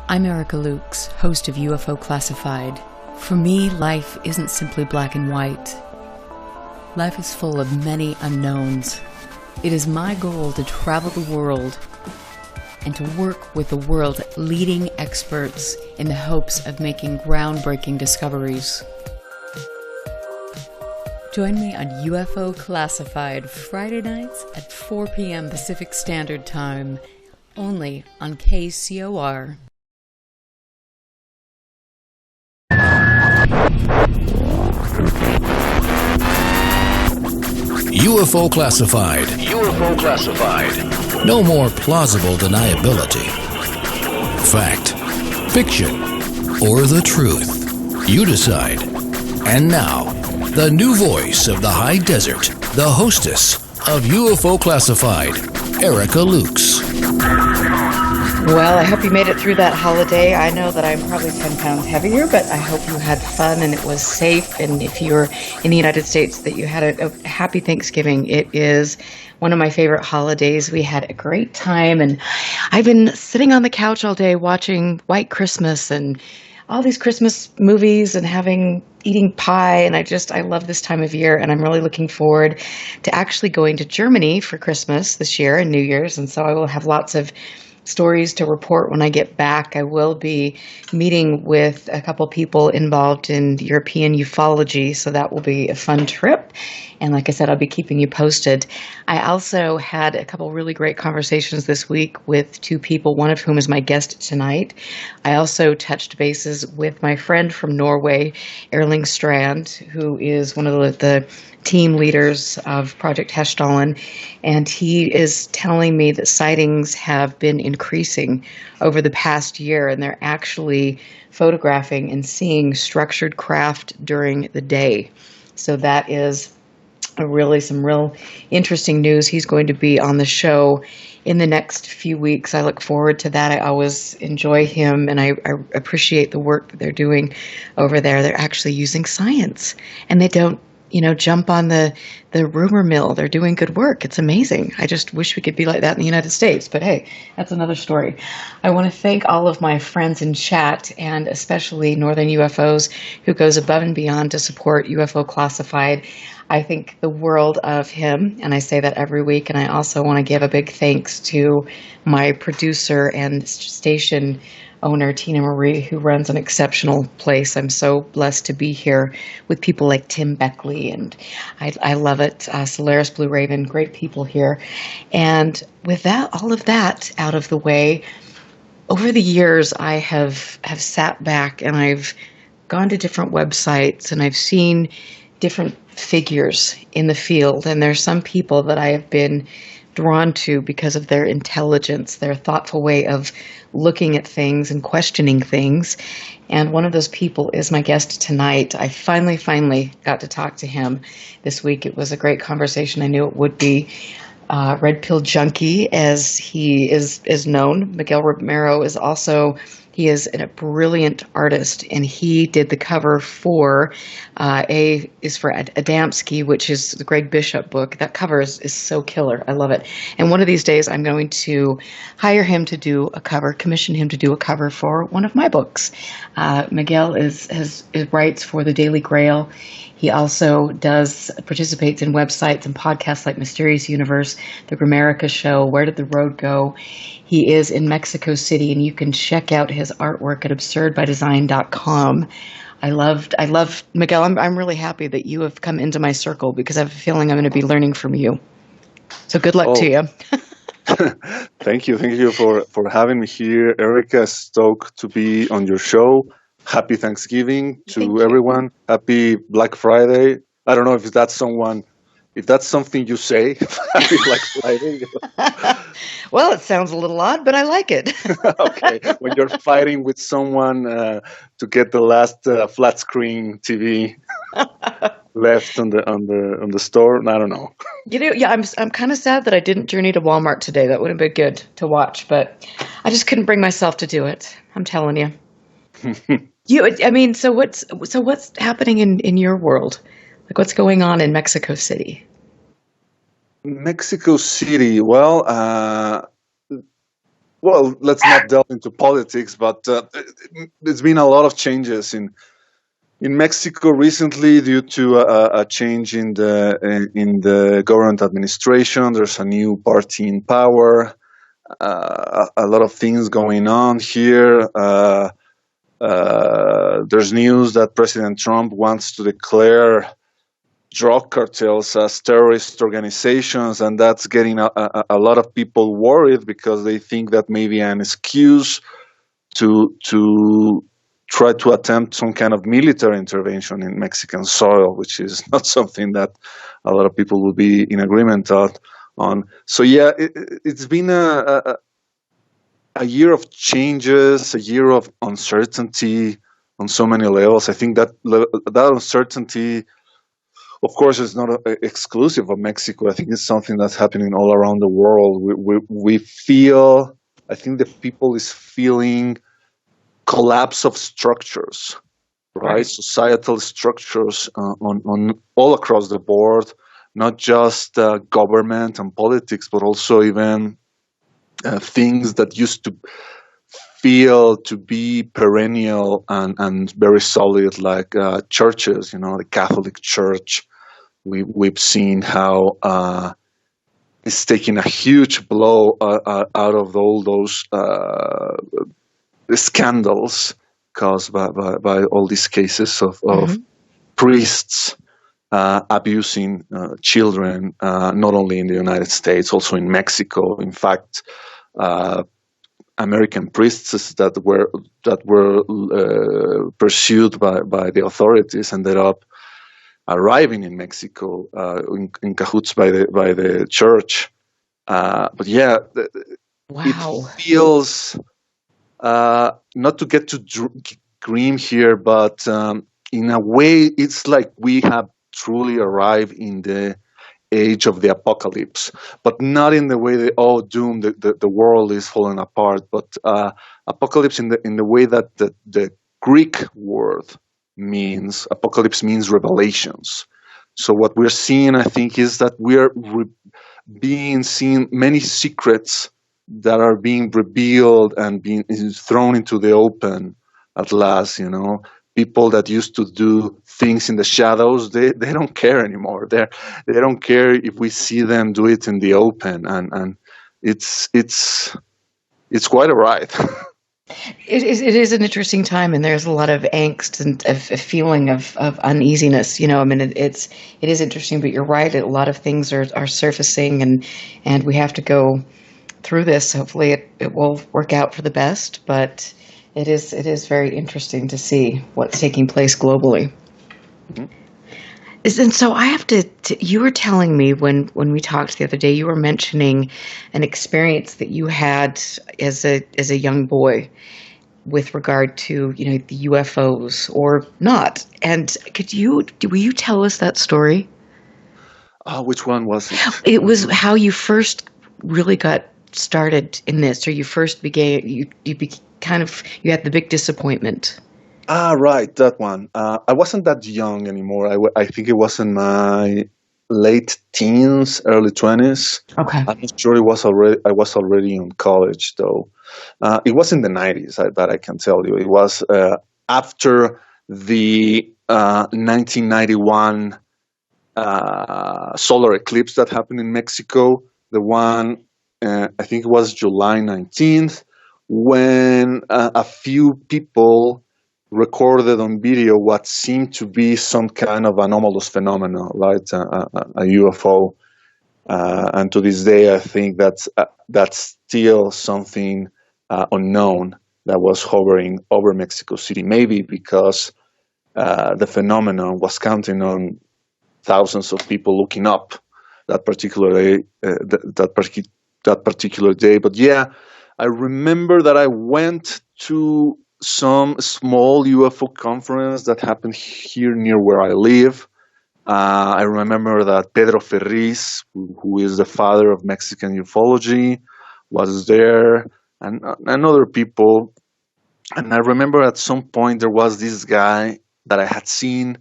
I'm Erica Lukes, host of UFO Classified. For me, life isn't simply black and white. Life is full of many unknowns. It is my goal to travel the world and to work with the world's leading experts in the hopes of making groundbreaking discoveries. Join me on UFO Classified Friday nights at 4 p.m. Pacific Standard Time, only on KCOR. UFO Classified. UFO Classified. No more plausible deniability. Fact, fiction, or the truth. You decide. And now, the new voice of the high desert, the hostess of UFO Classified, Erica Lukes. Well, I hope you made it through that holiday. I know that I'm probably 10 pounds heavier, but I hope you had fun and it was safe. And if you're in the United States, that you had a happy Thanksgiving. It is one of my favorite holidays. We had a great time, and I've been sitting on the couch all day watching White Christmas and all these Christmas movies and eating pie. And I love this time of year, and I'm really looking forward to actually going to Germany for Christmas this year and New Year's. And so I will have lots of stories to report when I get back. I will be meeting with a couple people involved in European ufology, so that will be a fun trip. And like I said, I'll be keeping you posted. I also had a couple really great conversations this week with two people, one of whom is my guest tonight. I also touched bases with my friend from Norway, Erling Strand, who is one of the team leaders of Project Heshtalen, and he is telling me that sightings have been increasing over the past year, and they're actually photographing and seeing structured craft during the day. So that is some real interesting news. He's going to be on the show in the next few weeks. I look forward to that. I always enjoy him, and I appreciate the work that they're doing over there. They're actually using science, and they don't jump on the rumor mill. They're doing good work. It's amazing. I just wish we could be like that in the United States. But hey, that's another story. I want to thank all of my friends in chat, and especially Northern UFOs, who goes above and beyond to support UFO Classified. I think the world of him, and I say that every week. And I also want to give a big thanks to my producer and station owner, Tina Marie, who runs an exceptional place. I'm so blessed to be here with people like Tim Beckley, and I love it. Solaris Blue Raven, great people here. And with that, all of that out of the way, over the years, I have sat back and I've gone to different websites and I've seen different figures in the field. And there's some people that I have been drawn to because of their intelligence, their thoughtful way of looking at things and questioning things. And one of those people is my guest tonight. I finally got to talk to him this week. It was a great conversation. I knew it would be. Red Pill Junkie, as he is known. Miguel Romero he is a brilliant artist, and he did the cover for A is for Adamski, which is the Greg Bishop book. That cover is so killer. I love it. And one of these days I'm going to hire him to do a cover, commission him to do a cover for one of my books. Miguel writes for the Daily Grail. He also participates in websites and podcasts like Mysterious Universe, The Grimerica Show, Where Did the Road Go? He is in Mexico City, and you can check out his artwork at absurdbydesign.com. I love Miguel. I'm really happy that you have come into my circle, because I have a feeling I'm going to be learning from you. So good luck to you. Thank you for having me here, Erica. Stoked to be on your show. Happy Thanksgiving to everyone. Happy Black Friday. I don't know if that's something you say. Happy Black Friday. Well, it sounds a little odd, but I like it. Okay, when you're fighting with someone to get the last flat screen TV left on the store, I don't know. I'm kind of sad that I didn't journey to Walmart today. That would have been good to watch, but I just couldn't bring myself to do it. I'm telling you. So what's happening in your world? Like, what's going on in Mexico City? Mexico City. Well, well, let's not delve into politics, but there's been a lot of changes in Mexico recently due to a change in the government administration. There's a new party in power. A lot of things going on here. There's news that President Trump wants to declare drug cartels as terrorist organizations, and that's getting a lot of people worried because they think that maybe an excuse to try to attempt some kind of military intervention in Mexican soil, which is not something that a lot of people will be in agreement on. So yeah, it's been a year of changes, a year of uncertainty on so many levels. I think that uncertainty, of course, is not exclusive of Mexico. I think it's something that's happening all around the world. We feel, I think the people is feeling collapse of structures, right? Societal structures on all across the board, not just government and politics, but also even things that used to feel to be perennial and very solid, like churches, the Catholic Church. We've seen how it's taking a huge blow out of all those scandals caused by all these cases of priests abusing children, not only in the United States, also in Mexico. In fact, American priests that were pursued by the authorities ended up arriving in Mexico in cahoots by the church. But yeah, it feels not to get too grim here, but in a way, it's like we have truly arrived in the age of the apocalypse, but not in the way that doom, the world is falling apart, but apocalypse in the way that the Greek word means. Apocalypse means revelations. So what we're seeing, I think, is that we're being seen many secrets that are being revealed and being thrown into the open at last. People that used to do things in the shadows, they don't care anymore. They don't care if we see them do it in the open, and it's quite a ride. It is an interesting time, and there's a lot of angst and a feeling of uneasiness. It is interesting, but you're right. A lot of things are surfacing, and we have to go through this. Hopefully, it will work out for the best. But it is very interesting to see what's taking place globally. Mm-hmm. And so I have to. You were telling me when we talked the other day, you were mentioning an experience that you had as a young boy with regard to the UFOs or not. And will you tell us that story? Which one was it? It was how you first really got started in this, or you first began. You had the big disappointment. Right, that one. I wasn't that young anymore. I think it was in my late teens, early 20s. Okay. I'm not sure I was already in college, though. It was in the 90s, that I can tell you. It was after the 1991 solar eclipse that happened in Mexico. The one, I think it was July 19th, when a few people recorded on video what seemed to be some kind of anomalous phenomenon, right? A UFO. And to this day, I think that's still something unknown that was hovering over Mexico City. Maybe because the phenomenon was counting on thousands of people looking up that particular day. That particular day. But yeah, I remember that I went to some small UFO conference that happened here near where I live. I remember that Pedro Ferriz, who is the father of Mexican ufology, was there, and other people. And I remember at some point there was this guy that I had seen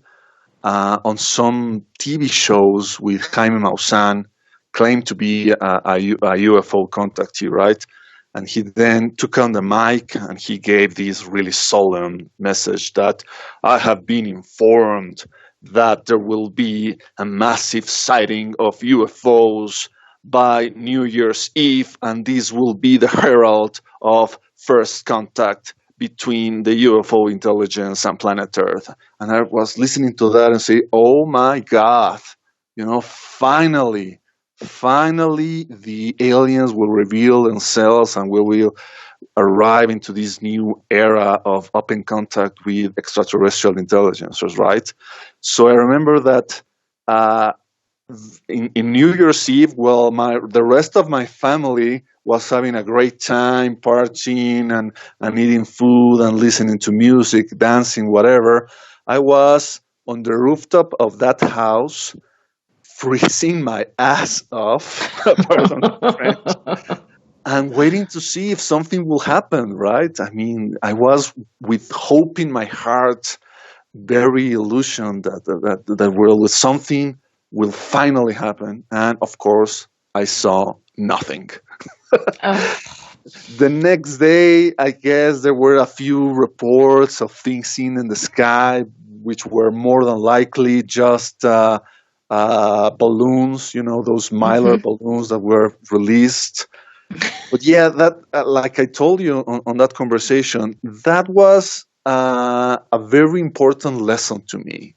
on some TV shows with Jaime Maussan, claimed to be a UFO contactee, right? And he then took on the mic and he gave this really solemn message that I have been informed that there will be a massive sighting of UFOs by New Year's Eve, and this will be the herald of first contact between the UFO intelligence and planet Earth. And I was listening to that and say, oh my God, finally the aliens will reveal themselves and we will arrive into this new era of open contact with extraterrestrial intelligences, right? So I remember that in New Year's Eve, the rest of my family was having a great time partying and eating food and listening to music, dancing, whatever. I was on the rooftop of that house freezing my ass off, pardon the French, and waiting to see if something will happen, right? I mean, I was with hope in my heart, very illusioned that something will finally happen. And of course, I saw nothing. Oh. The next day, I guess there were a few reports of things seen in the sky, which were more than likely just balloons, those Mylar balloons that were released. But yeah, that like I told you on that conversation, that was a very important lesson to me,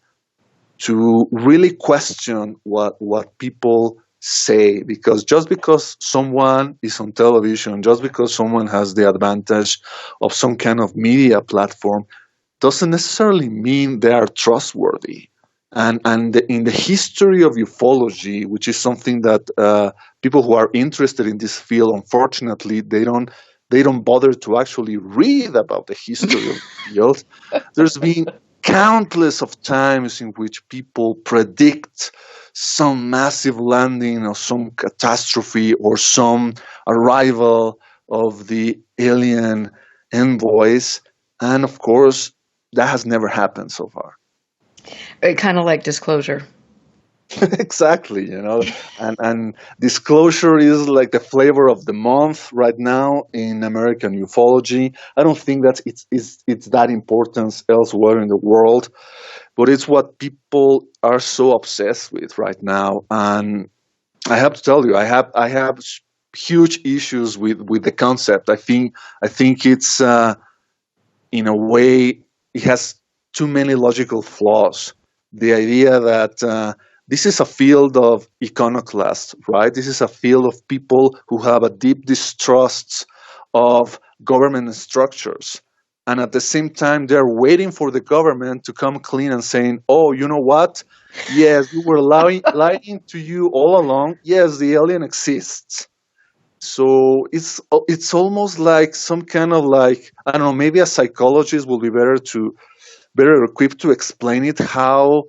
to really question what people say, because just because someone is on television, just because someone has the advantage of some kind of media platform, doesn't necessarily mean they are trustworthy. And in the history of ufology, which is something that people who are interested in this field, unfortunately, they don't bother to actually read about the history of the field. There's been countless of times in which people predict some massive landing or some catastrophe or some arrival of the alien envoys. And of course, that has never happened so far. Kind of like disclosure. Exactly, and disclosure is like the flavor of the month right now in American ufology. I don't think that it's that important elsewhere in the world, but it's what people are so obsessed with right now. And I have to tell you, I have huge issues with the concept. I think it's in a way it has too many logical flaws. The idea that this is a field of iconoclasts, right? This is a field of people who have a deep distrust of government structures. And at the same time, they're waiting for the government to come clean and saying, oh, you know what? Yes, we were lying to you all along. Yes, the alien exists. So it's almost like some kind of like, I don't know, maybe a psychologist will be better equipped to explain it, how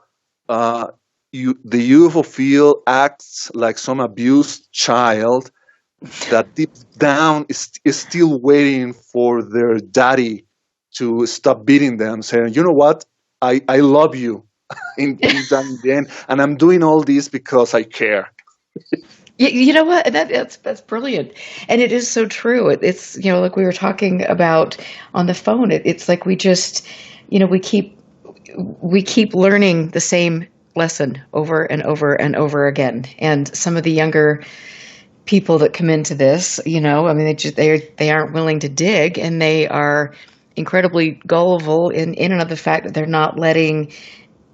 the UFO field acts like some abused child that deep down is still waiting for their daddy to stop beating them, saying, you know what, I love you in the end, and I'm doing all this because I care. You know what? That's brilliant, and it is so true. It's like we were talking about on the phone. It's like we just, we keep learning the same lesson over and over and over again. And some of the younger people that come into this, I mean, they aren't willing to dig, and they are incredibly gullible in and of the fact that they're not letting.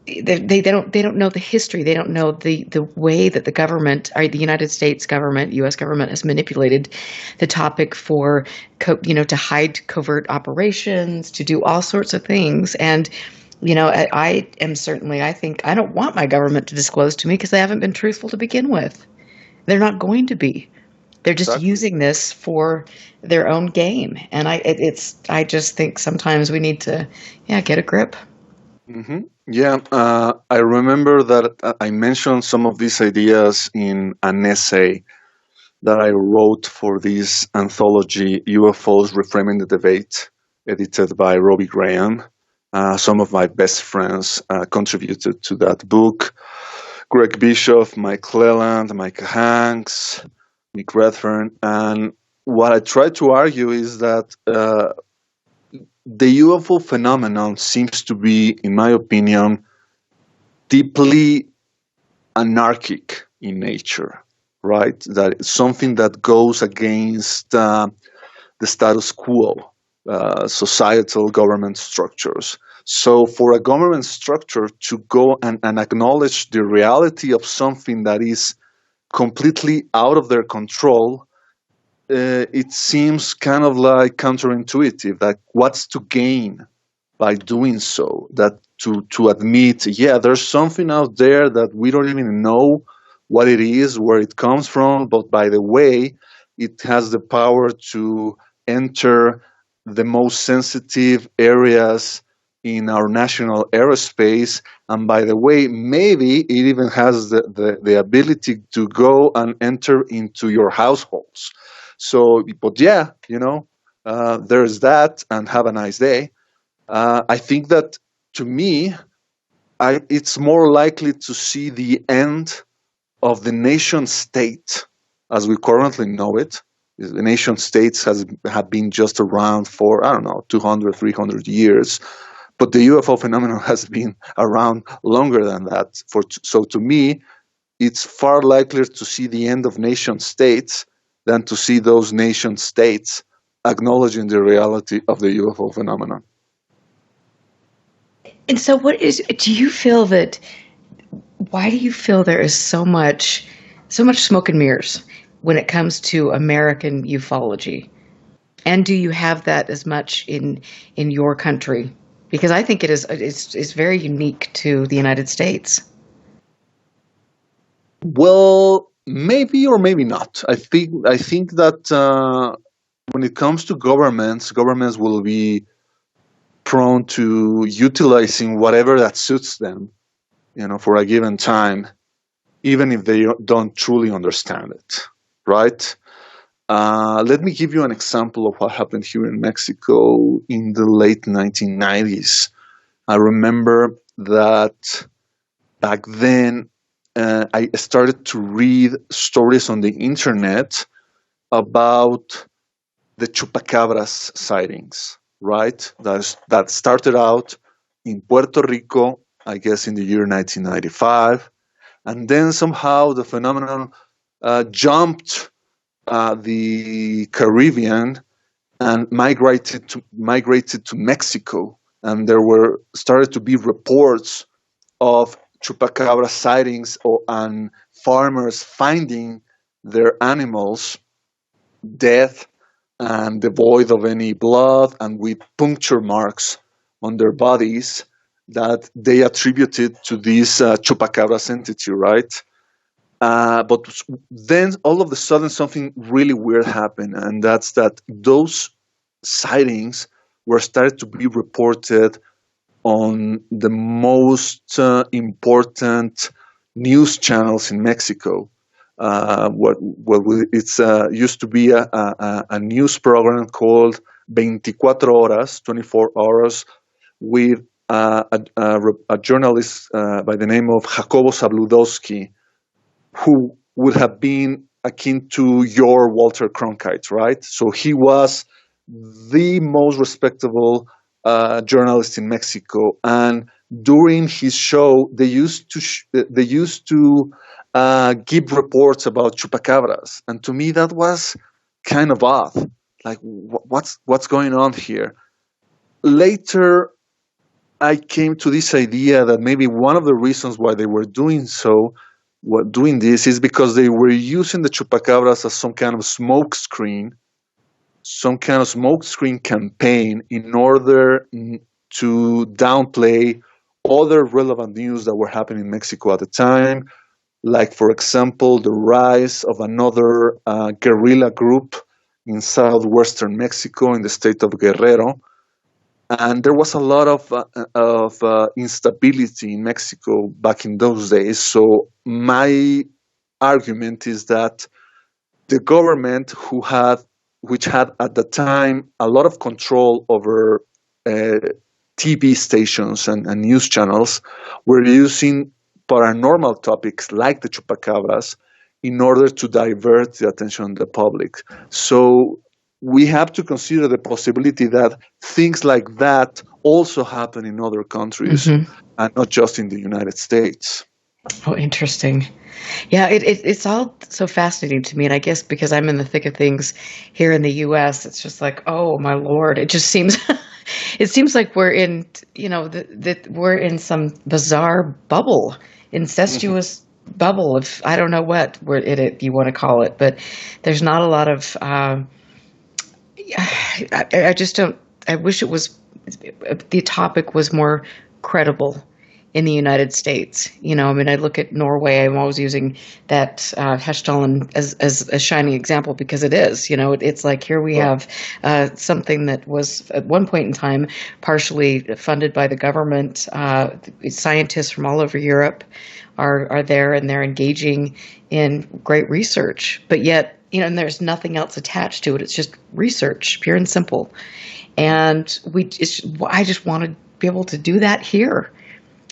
They don't know the history. They don't know the way that the government, or the United States government, U.S. government, has manipulated the topic for, to hide covert operations, to do all sorts of things. And, I think I don't want my government to disclose to me because they haven't been truthful to begin with. They're not going to be. They're just using this for their own game. And I just think sometimes we need to, get a grip. Mm-hmm. Yeah, I remember that I mentioned some of these ideas in an essay that I wrote for this anthology, UFOs Reframing the Debate, edited by Robbie Graham. Some of my best friends contributed to that book. Greg Bishop, Mike Leland, Micah Hanks, Nick Redfern. And what I try to argue is that the UFO phenomenon seems to be, in my opinion, deeply anarchic in nature, right? That it's something that goes against the status quo, societal government structures. So for a government structure to go and acknowledge the reality of something that is completely out of their control, it seems kind of like counterintuitive. Like, what's to gain by doing so? That to admit, yeah, there's something out there that we don't even know what it is, where it comes from, but by the way, it has the power to enter the most sensitive areas in our national aerospace. And by the way, maybe it even has the ability to go and enter into your households. So, but yeah, there's that, and have a nice day. I think that, to me, it's more likely to see the end of the nation state as we currently know it. The nation states have been just around for, I don't know, 200, 300 years. But the UFO phenomenon has been around longer than that. So to me, it's far likelier to see the end of nation states than to see those nation states acknowledging the reality of the UFO phenomenon. And so why do you feel there is so much smoke and mirrors when it comes to American ufology? And do you have that as much in your country? Because I think it's very unique to the United States. Well, maybe or maybe not. I think that when it comes to governments will be prone to utilizing whatever that suits them, for a given time, even if they don't truly understand it, right? Let me give you an example of what happened here in Mexico in the late 1990s. I remember that back then I started to read stories on the internet about the chupacabras sightings, right? That started out in Puerto Rico, I guess in the year 1995. And then somehow the phenomenon jumped the Caribbean and migrated to Mexico. And there started to be reports of chupacabra sightings and farmers finding their animals dead and devoid of any blood and with puncture marks on their bodies that they attributed to this chupacabras entity, right? But then all of a sudden something really weird happened, and that's that those sightings were started to be reported on the most important news channels in Mexico. It's used to be a news program called 24 Horas, 24 hours, with a journalist by the name of Jacobo Zabludowski, who would have been akin to your Walter Cronkite, right? So he was the most respectable journalist in Mexico, and during his show, they used to give reports about chupacabras, and to me that was kind of odd. Like, what's going on here? Later, I came to this idea that maybe one of the reasons why they were doing this is because they were using the chupacabras as some kind of smokescreen campaign in order to downplay other relevant news that were happening in Mexico at the time, like, for example, the rise of another guerrilla group in southwestern Mexico in the state of Guerrero. And there was a lot of instability in Mexico back in those days. So my argument is that the government, which had at the time a lot of control over TV stations and news channels, were using paranormal topics like the chupacabras in order to divert the attention of the public. So we have to consider the possibility that things like that also happen in other countries and not just in the United States. Oh, interesting. Yeah, it's all so fascinating to me. And I guess because I'm in the thick of things here in the U.S., it's just like, oh, my Lord. It just seems it seems like we're in, that we're in some bizarre bubble, incestuous bubble of, I don't know what you want to call it. But there's not a lot of, I just don't, I wish it was, the topic was more credible in the United States. I look at Norway. I'm always using that Heshdalen as a shining example because it is. It's like here we have something that was at one point in time partially funded by the government. Scientists from all over Europe are there, and they're engaging in great research. But yet, and there's nothing else attached to it. It's just research, pure and simple. And I just want to be able to do that here.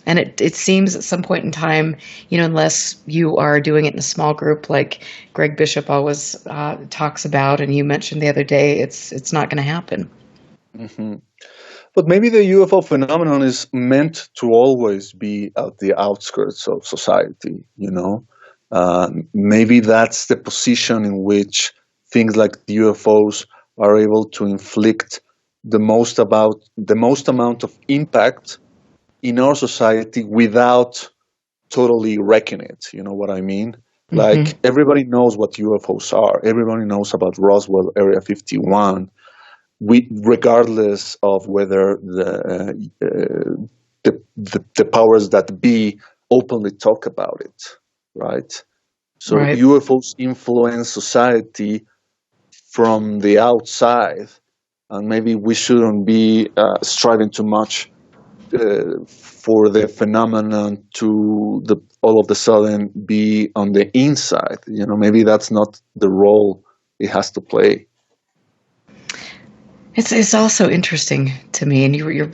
And it seems at some point in time, unless you are doing it in a small group like Greg Bishop always talks about, and you mentioned the other day, it's not going to happen. Mm-hmm. But maybe the UFO phenomenon is meant to always be at the outskirts of society, Maybe that's the position in which things like UFOs are able to inflict the most amount of impact in our society without totally wrecking it. You know what I mean? Like everybody knows what UFOs are. Everybody knows about Roswell Area 51, regardless of whether the powers that be openly talk about it, right? So UFOs influence society from the outside, and maybe we shouldn't be striving too much for the phenomenon to all of a sudden be on the inside. Maybe that's not the role it has to play. It's also interesting to me, and I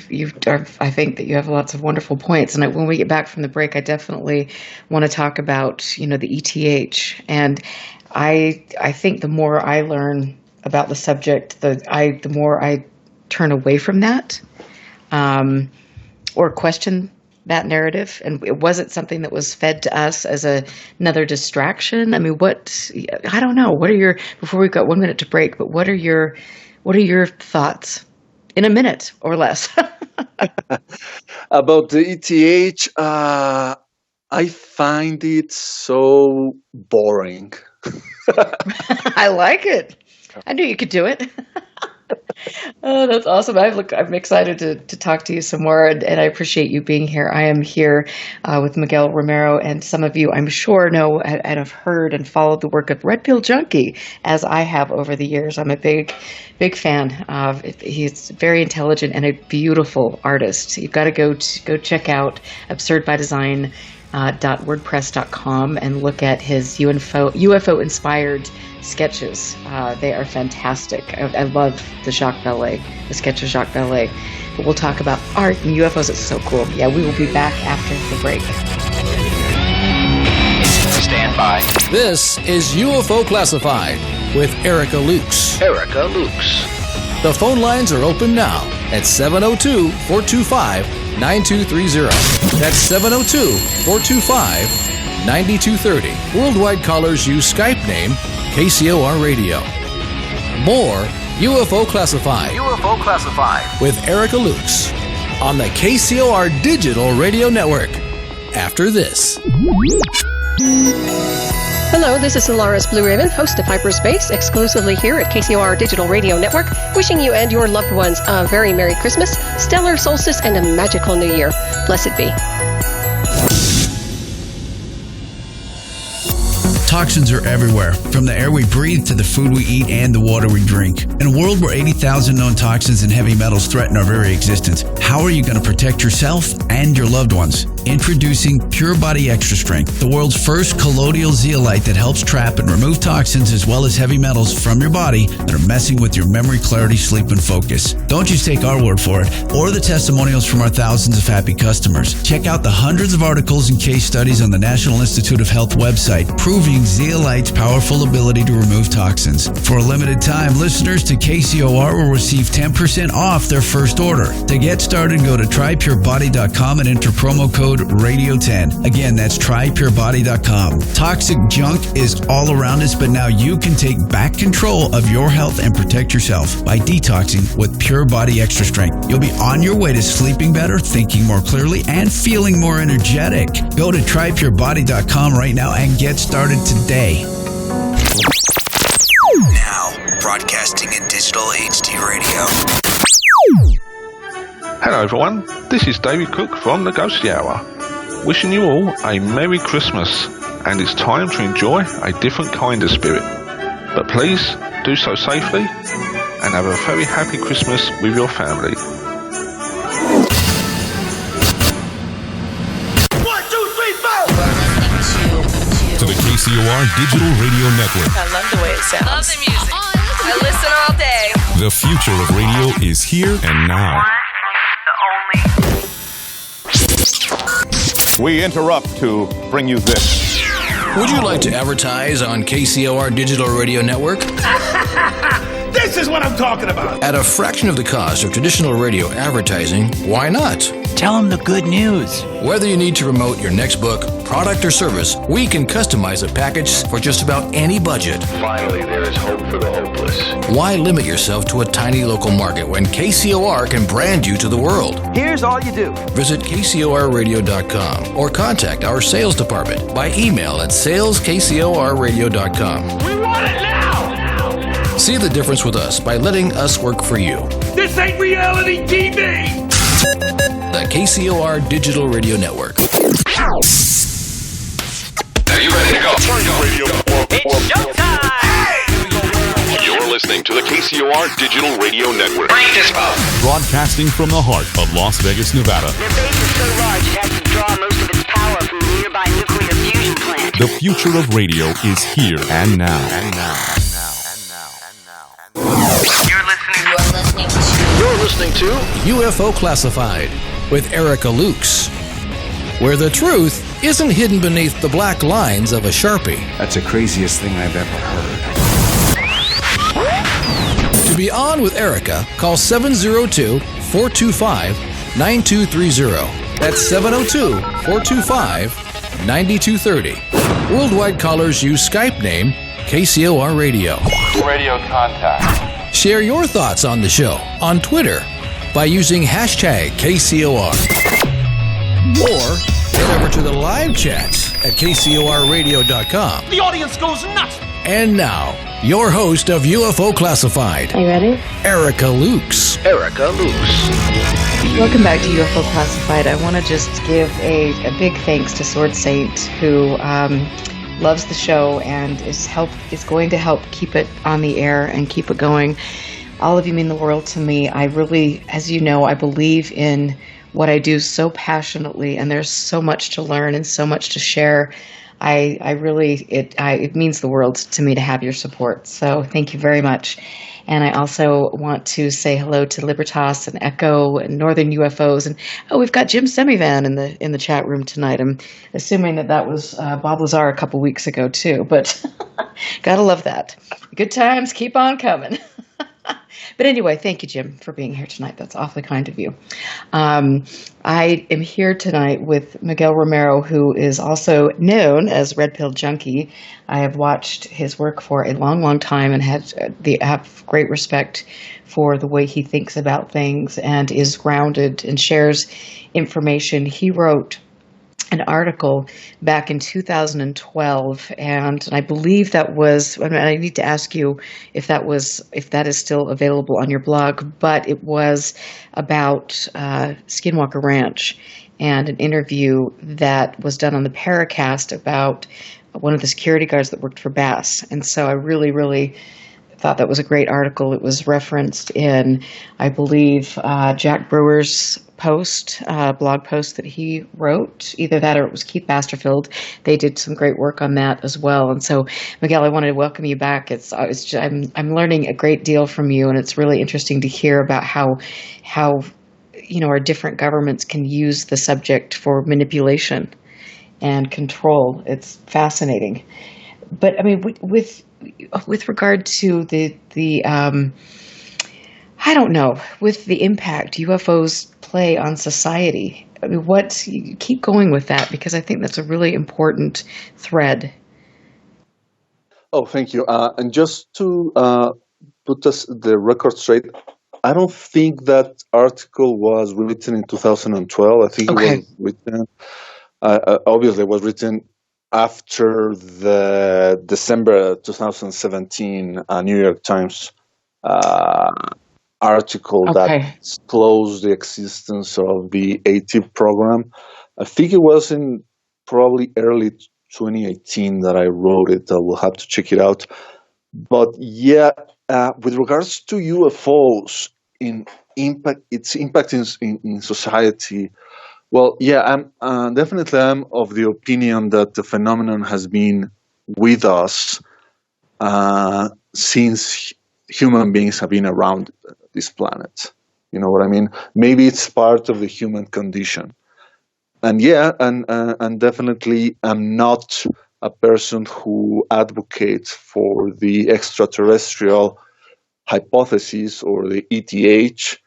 think that you have lots of wonderful points. And when we get back from the break, I definitely want to talk about the ETH. And I think the more I learn about the subject, the more I turn away from that. Or question that narrative, and it wasn't something that was fed to us as another distraction. I mean, I don't know. Before we've got 1 minute to break, but what are your thoughts in a minute or less? About the ETH, I find it so boring. I like it. I knew you could do it. Oh, that's awesome. I'm excited to talk to you some more, and I appreciate you being here. I am here with Miguel Romero, and some of you, I'm sure, know and have heard and followed the work of Pill Junkie, as I have over the years. I'm a big fan. He's very intelligent and a beautiful artist. You've got to go check out absurdbydesign.wordpress.com and look at his UFO-inspired sketches. They are fantastic. I love the Jacques Vallée, the sketch of Jacques Vallée. But we'll talk about art and UFOs. It's so cool. Yeah, we will be back after the break. Stand by. This is UFO Classified with Erica Lukes. The phone lines are open now at 702-425-9230. That's 702-425-9230. Worldwide callers use Skype name KCOR Radio. More UFO Classified with Erica Lukes on the KCOR Digital Radio Network. After this. Hello, this is Solaris Blue Raven, host of Hyperspace, exclusively here at KCOR Digital Radio Network, wishing you and your loved ones a very Merry Christmas, stellar solstice, and a magical New Year. Blessed be. Toxins are everywhere, from the air we breathe to the food we eat and the water we drink. In a world where 80,000 known toxins and heavy metals threaten our very existence, how are you going to protect yourself and your loved ones? Introducing Pure Body Extra Strength, the world's first colloidal zeolite that helps trap and remove toxins as well as heavy metals from your body that are messing with your memory, clarity, sleep, and focus. Don't just take our word for it or the testimonials from our thousands of happy customers. Check out the hundreds of articles and case studies on the National Institute of Health website proving zeolite's powerful ability to remove toxins. For a limited time, listeners to KCOR will receive 10% off their first order. To get started, go to trypurebody.com and enter promo code RADIO10. Again, that's trypurebody.com. Toxic junk is all around us, but now you can take back control of your health and protect yourself by detoxing with Pure Body Extra Strength. You'll be on your way to sleeping better, thinking more clearly, and feeling more energetic. Go to trypurebody.com right now and get started today. Now, broadcasting in digital HD radio. Hello everyone, this is David Cook from the Ghosty Hour, wishing you all a Merry Christmas, and it's time to enjoy a different kind of spirit. But please, do so safely, and have a very happy Christmas with your family. 1, 2, 3, 4! To the KCOR Digital Radio Network. I love the way it sounds. Love the music. I listen all day. The future of radio is here and now. We interrupt to bring you this. Would you like to advertise on KCOR Digital Radio Network? This is what I'm talking about. At a fraction of the cost of traditional radio advertising, why not? Tell them the good news. Whether you need to promote your next book, product, or service, we can customize a package for just about any budget. Finally, there is hope for the hopeless. Why limit yourself to a tiny local market when KCOR can brand you to the world? Here's all you do. Visit KCORradio.com or contact our sales department by email at saleskcorradio.com. We want it now! See the difference with us by letting us work for you. This ain't reality TV! The KCOR Digital Radio Network. Are you ready to go? Turn your radio. It's showtime! You're listening to the KCOR Digital Radio Network. Broadcasting from the heart of Las Vegas, Nevada. Their base is so large it has to draw most of its power from the nearby nuclear fusion plant. The future of radio is here and now. You're listening to UFO Classified with Erica Lukes, where the truth isn't hidden beneath the black lines of a Sharpie. That's the craziest thing I've ever heard. To be on with Erica, call 702-425-9230. That's 702-425-9230. Worldwide callers use Skype name KCOR Radio. Radio contact. Share your thoughts on the show on Twitter by using hashtag KCOR. Or head over to the live chats at KCORradio.com. The audience goes nuts! And now, your host of UFO Classified. Are you ready? Erica Lukes. Erica Lukes. Welcome back to UFO Classified. I want to just give a big thanks to Sword Saint, who loves the show and is going to help keep it on the air and keep it going. All of you mean the world to me. I really, as you know, I believe in what I do so passionately, and there's so much to learn and so much to share. It means the world to me to have your support. So thank you very much. And I also want to say hello to Libertas and Echo and Northern UFOs. And we've got Jim Semivan in the chat room tonight. I'm assuming that was Bob Lazar a couple weeks ago too. But gotta love that. Good times keep on coming. But anyway, thank you, Jim, for being here tonight. That's awfully kind of you. I am here tonight with Miguel Romero, who is also known as Red Pill Junkie. I have watched his work for a long, long time and have great respect for the way he thinks about things and is grounded and shares information. He wrote an article back in 2012, and I believe that was, I need to ask you if that is still available on your blog, but it was about Skinwalker Ranch and an interview that was done on the Paracast about one of the security guards that worked for Bass. And so I really, really thought that was a great article. It was referenced in, I believe, Jack Brewer's blog post that he wrote. Either that or it was Keith Basterfield. They did some great work on that as well. And so, Miguel, I wanted to welcome you back. I'm learning a great deal from you, and it's really interesting to hear about how our different governments can use the subject for manipulation and control. It's fascinating. But I mean, with regard to the I don't know, with the impact UFOs play on society. I mean, keep going with that, because I think that's a really important thread. Oh, thank you. And just to put the record straight, I don't think that article was written in 2012. I think it was written, obviously it was written after the December 2017 New York Times article that disclosed the existence of the AT program. I think it was in probably early 2018 that I wrote it. I will have to check it out. But yeah, with regards to UFOs, its impact in society, well, yeah, I'm definitely of the opinion that the phenomenon has been with us since human beings have been around this planet. You know what I mean? Maybe it's part of the human condition. And yeah, and definitely I'm not a person who advocates for the extraterrestrial hypothesis or the ETH.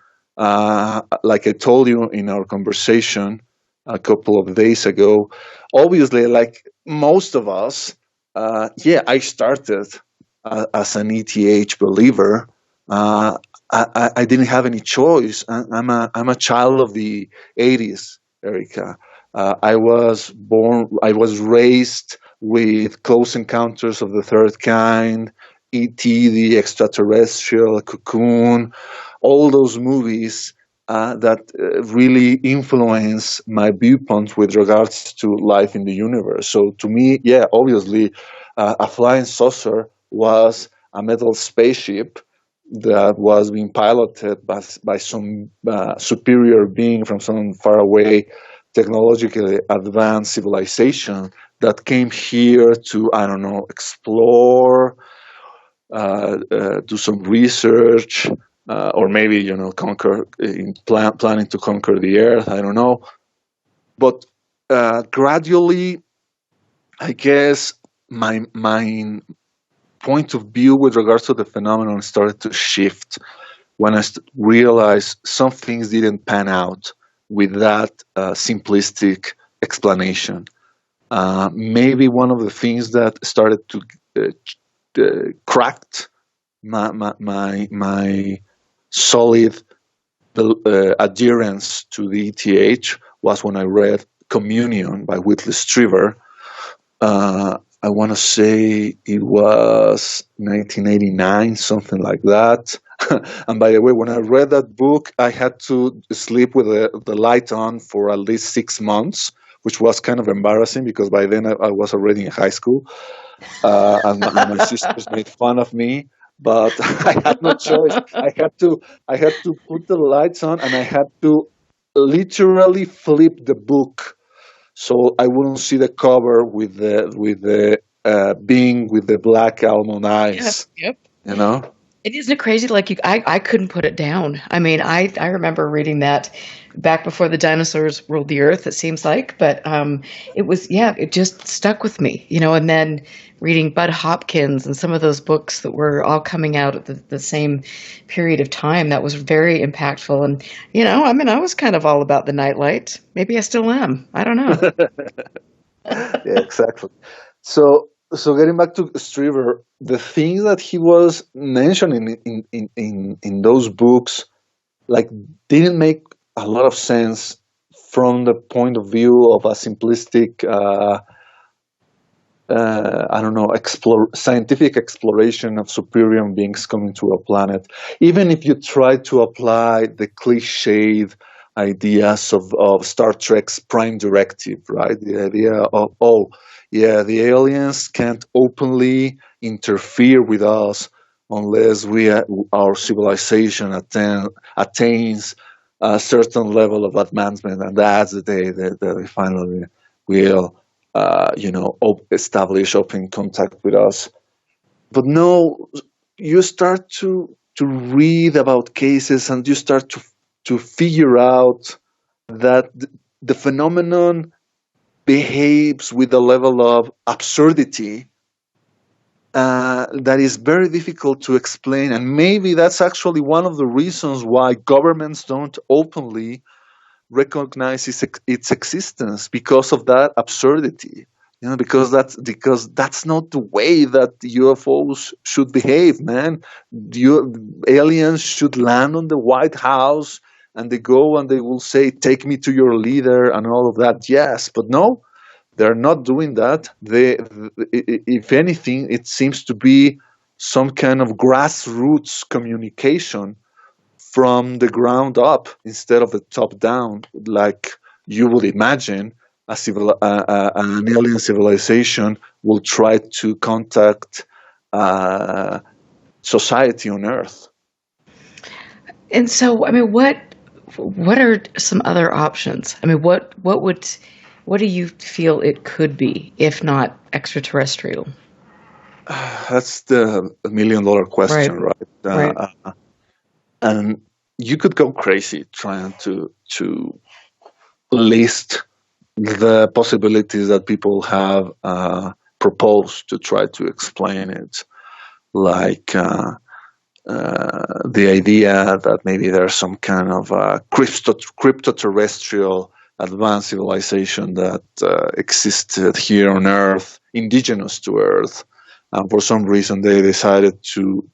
Like I told you in our conversation a couple of days ago, obviously, like most of us, I started as an ETH believer. I didn't have any choice. I'm a child of the 80s, Erica. I was raised with Close Encounters of the Third Kind, E.T., the Extraterrestrial, Cocoon, all those movies that really influence my viewpoint with regards to life in the universe. So to me, yeah, obviously, a flying saucer was a metal spaceship that was being piloted by some superior being from some faraway, technologically advanced civilization that came here to, I don't know, explore, do some research, or maybe, conquer, planning to conquer the earth. I don't know. But gradually, I guess my point of view with regards to the phenomenon started to shift when I realized some things didn't pan out with that simplistic explanation. Maybe one of the things that started to cracked my solid adherence to the ETH was when I read Communion by Whitley Strieber. I want to say it was 1989, something like that. And by the way, when I read that book, I had to sleep with the light on for at least 6 months, which was kind of embarrassing because by then I was already in high school. And my sisters made fun of me, but I had no choice. I had to put the lights on, and I had to literally flip the book so I wouldn't see the cover with the being with the black almond eyes. Yep. You know? Isn't it crazy? Like I couldn't put it down. I mean, I remember reading that back before the dinosaurs ruled the earth, it seems like. But it just stuck with me, and then reading Bud Hopkins and some of those books that were all coming out at the same period of time, that was very impactful. And, I was kind of all about the nightlight. Maybe I still am. I don't know. Yeah, exactly. So getting back to Strieber, the things that he was mentioning in those books, like, didn't make a lot of sense from the point of view of a simplistic, scientific exploration of superior beings coming to a planet. Even if you try to apply the cliched ideas of Star Trek's Prime Directive, right? The idea of, the aliens can't openly interfere with us, unless our civilization attains a certain level of advancement, and that's the day that we finally will, establish open contact with us. But no, you start to read about cases, and you start to figure out that the phenomenon behaves with a level of absurdity that is very difficult to explain. And maybe that's actually one of the reasons why governments don't openly recognize its existence, because of that absurdity. Because that's not the way that UFOs should behave, man. Aliens should land on the White House, and they go and they will say, "Take me to your leader," and all of that. Yes, but no, they're not doing that. If anything, it seems to be some kind of grassroots communication from the ground up instead of the top down, like you would imagine an alien civilization will try to contact society on Earth. And so, I mean, what are some other options? I mean, what do you feel it could be, if not extraterrestrial? That's the $1 million question, right? And you could go crazy trying to list the possibilities that people have proposed to try to explain it, like the idea that maybe there's some kind of crypto-terrestrial advanced civilization that existed here on Earth, indigenous to Earth, and for some reason they decided to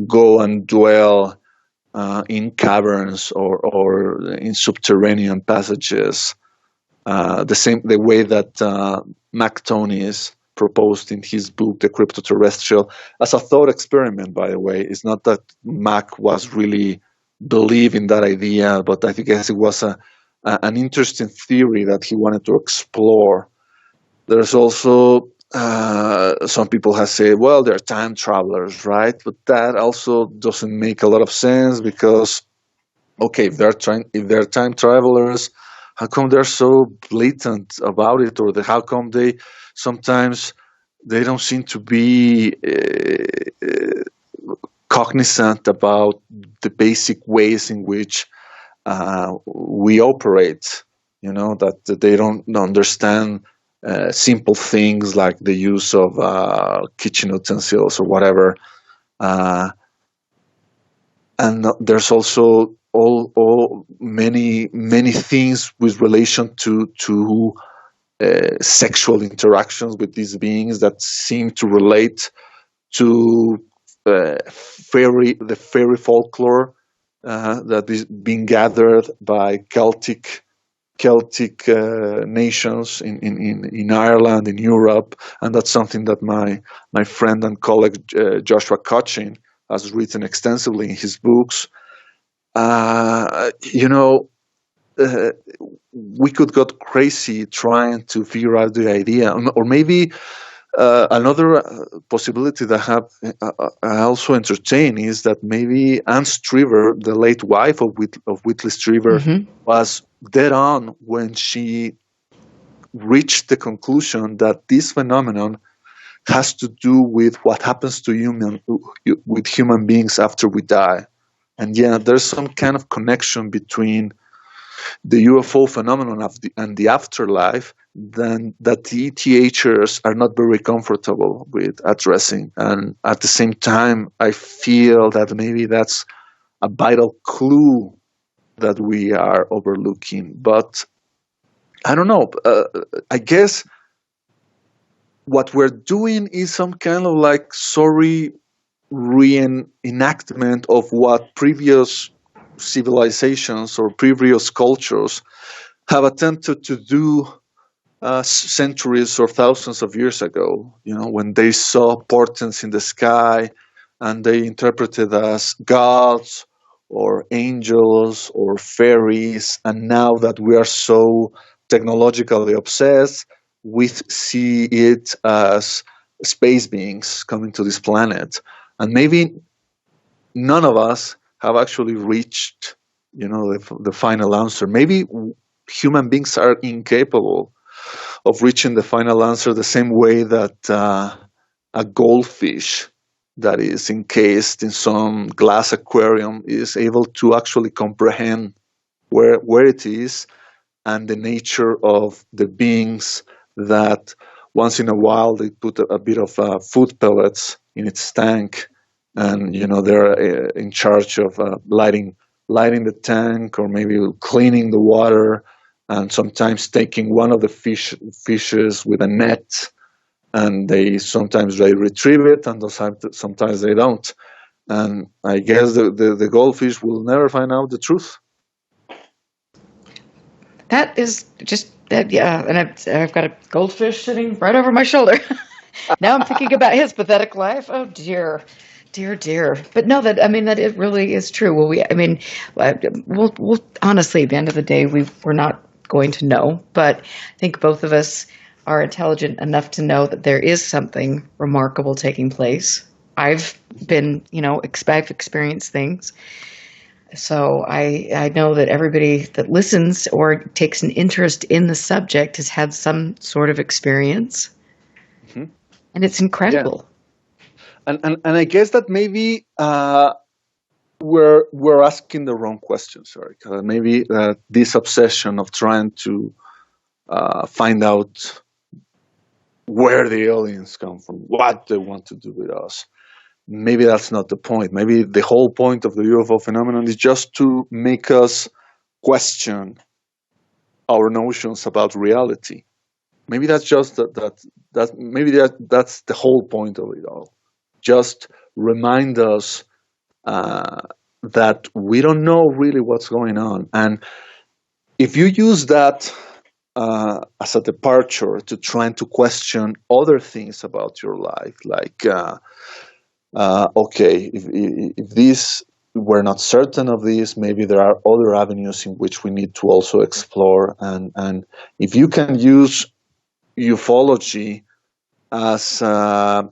go and dwell in caverns or in subterranean passages, the way that Mac Tony's proposed in his book, The Crypto-Terrestrial, as a thought experiment, by the way. It's not that Mac was really believing that idea, but I guess it was an interesting theory that he wanted to explore. There's also some people have said, well, they're time travelers, right? But that also doesn't make a lot of sense, because, okay, if they're time travelers, how come they're so blatant about it? Or how come sometimes they don't seem to be cognizant about the basic ways in which we operate? That they don't understand simple things like the use of kitchen utensils or whatever. And there's also many things with relation to sexual interactions with these beings that seem to relate to the fairy folklore that is being gathered by Celtic nations in Ireland, in Europe, and that's something that my friend and colleague Joshua Cochin has written extensively in his books. We could go crazy trying to figure out the idea, or maybe another possibility that I also entertain is that maybe Anne Streever, the late wife of Whitley Strieber, was dead on when she reached the conclusion that this phenomenon has to do with what happens to human beings after we die. And yeah, there's some kind of connection between the UFO phenomenon and the afterlife that the ETHers are not very comfortable with addressing. And at the same time, I feel that maybe that's a vital clue that we are overlooking. But I don't know. I guess what we're doing is some kind of like sorry reenactment of what previous civilizations or previous cultures have attempted to do centuries or thousands of years ago, when they saw portents in the sky and they interpreted as gods or angels or fairies. And now that we are so technologically obsessed, we see it as space beings coming to this planet. And maybe none of us have actually reached, the final answer. Maybe human beings are incapable of reaching the final answer the same way that a goldfish that is encased in some glass aquarium is able to actually comprehend where it is and the nature of the beings that once in a while they put a bit of food pellets in its tank, and they're in charge of lighting the tank, or maybe cleaning the water, and sometimes taking one of the fishes with a net, and sometimes they retrieve it, and sometimes they don't. And I guess the goldfish will never find out the truth. That is just that, yeah. And I've got a goldfish sitting right over my shoulder. Now I'm thinking about his pathetic life. Oh dear, dear, dear. But no, that it really is true. Well, we'll honestly, at the end of the day, we're not going to know. But I think both of us are intelligent enough to know that there is something remarkable taking place. I've been, I've experienced things. So I know that everybody that listens or takes an interest in the subject has had some sort of experience. Mm-hmm. And it's incredible. Yeah. And I guess that maybe we're asking the wrong questions, Erica. Maybe this obsession of trying to find out where the aliens come from, what they want to do with us. Maybe that's not the point. Maybe the whole point of the UFO phenomenon is just to make us question our notions about reality. Maybe that's just that's the whole point of it all. Just remind us that we don't know really what's going on. And if you use that as a departure to trying to question other things about your life, like okay, if this we're not certain of this, maybe there are other avenues in which we need to also explore. And if you can use ufology as a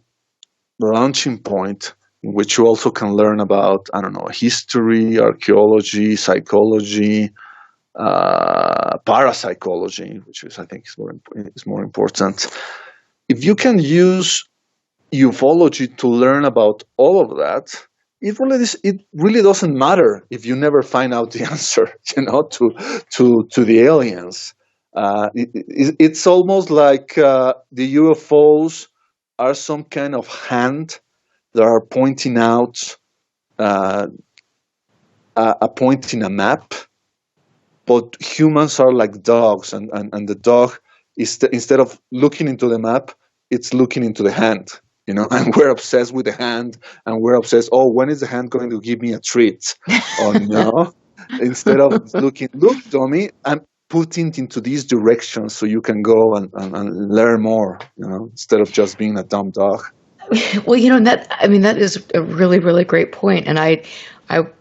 launching point in which you also can learn about, history, archaeology, psychology, parapsychology, which I think is more important. If you can use ufology to learn about all of that, it really doesn't matter if you never find out the answer, to the aliens. It's almost like the UFOs are some kind of hand that are pointing out a point in a map, but humans are like dogs, and the dog is instead of looking into the map, it's looking into the hand. And we're obsessed with the hand, and we're obsessed. Oh, when is the hand going to give me a treat? Instead of look, Tommy, I'm putting into these directions so you can go and learn more. Instead of just being a dumb dog. Well, that is a really, really great point. And I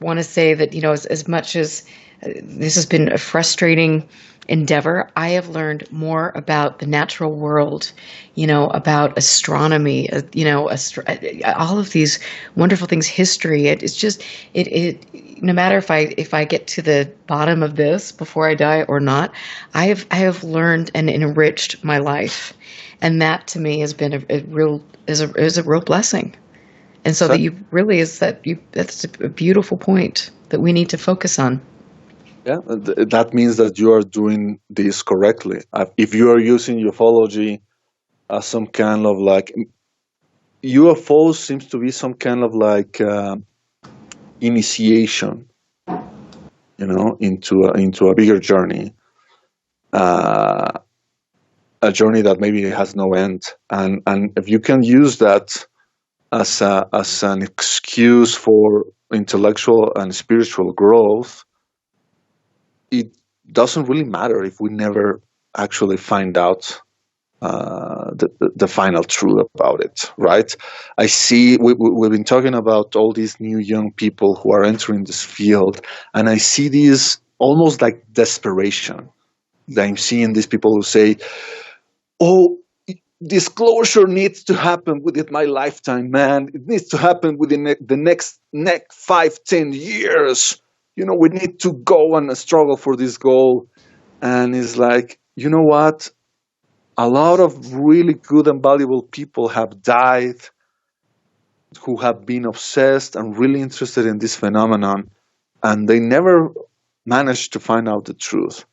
want to say that as much as this has been a frustrating endeavor, I have learned more about the natural world, about astronomy, all of these wonderful things, history. It's just, no matter if I get to the bottom of this before I die or not, I have learned and enriched my life. And that to me has been a real blessing. And so that's a beautiful point that we need to focus on. Yeah, that means that you are doing this correctly. If you are using ufology as some kind of UFOs seems to be some kind of initiation, into a bigger journey, a journey that maybe has no end. And if you can use that as an excuse for intellectual and spiritual growth, it doesn't really matter if we never actually find out the final truth about it, right? I see we've been talking about all these new young people who are entering this field, and I see these almost like desperation. I'm seeing these people who say, "Oh, disclosure needs to happen within my lifetime, man. It needs to happen within the next 5-10 years. We need to go and struggle for this goal. And it's like, you know what? A lot of really good and valuable people have died who have been obsessed and really interested in this phenomenon, and they never managed to find out the truth.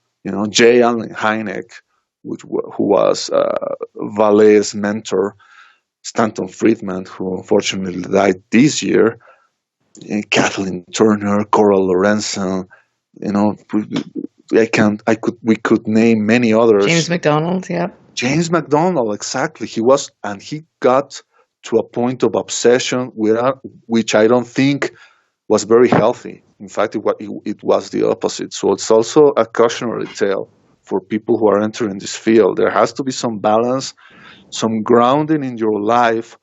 J. Allen Hynek, who was Vallee's mentor, Stanton Friedman, who unfortunately died this year, Kathleen Turner, Coral Lorenzen, we could name many others. James McDonald, yeah. James McDonald, exactly. He got to a point of obsession which I don't think was very healthy. In fact, it was the opposite. So it's also a cautionary tale for people who are entering this field. There has to be some balance, some grounding in your life.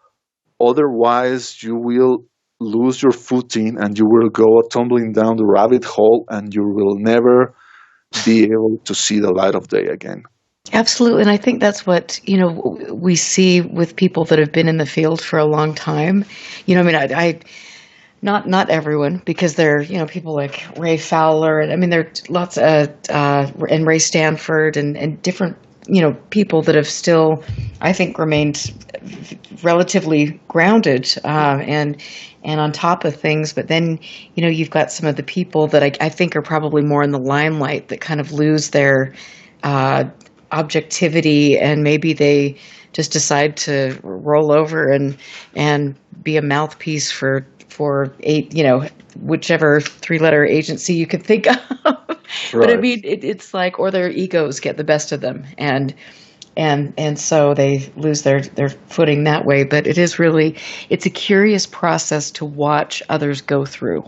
Otherwise, you will lose your footing and you will go tumbling down the rabbit hole, and you will never be able to see the light of day again. Absolutely. And I think that's what, we see with people that have been in the field for a long time. I not everyone, because there are, people like Ray Fowler, and there are lots of, and Ray Stanford and different, people that have still, I think, remained relatively grounded, and on top of things. But then, you've got some of the people that I think are probably more in the limelight that kind of lose their, objectivity, and maybe they just decide to roll over and be a mouthpiece for whichever 3-letter agency you could think of. Right. But it's like, or their egos get the best of them, and so they lose their footing that way. But it's a curious process to watch others go through.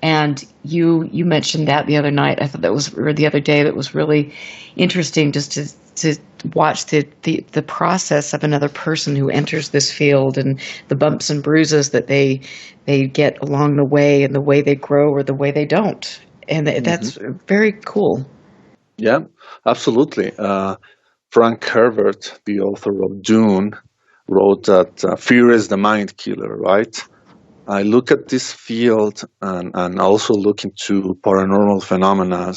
And you mentioned that the other night. I thought the other day, that was really interesting, just to watch the process of another person who enters this field, and the bumps and bruises that they get along the way, and the way they grow or the way they don't. And that's very cool. Yeah, absolutely. Frank Herbert, the author of Dune, wrote that fear is the mind killer, right? I look at this field and also look into paranormal phenomena,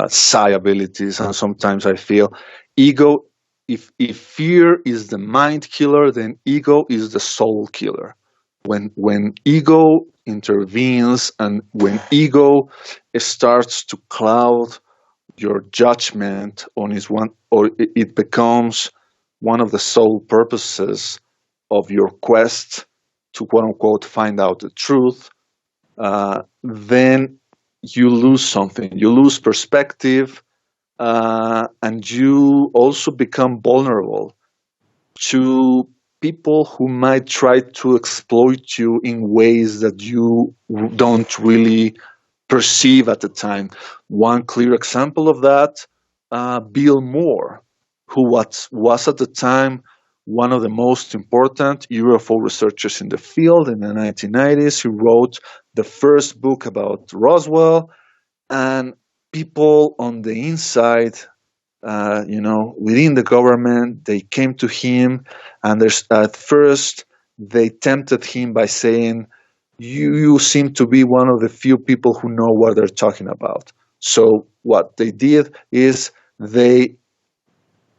psi abilities, and sometimes I feel ego. If fear is the mind killer, then ego is the soul killer. When ego intervenes, and when ego starts to cloud your judgment on it becomes one of the sole purposes of your quest to quote unquote find out the truth, then you lose something. You lose perspective, and you also become vulnerable to people who might try to exploit you in ways that you don't really perceive at the time. One clear example of that, Bill Moore, who was at the time one of the most important UFO researchers in the field in the 1990s, who wrote the first book about Roswell, and people on the inside, within the government, they came to him, and at first they tempted him by saying, you seem to be one of the few people who know what they're talking about. So what they did is they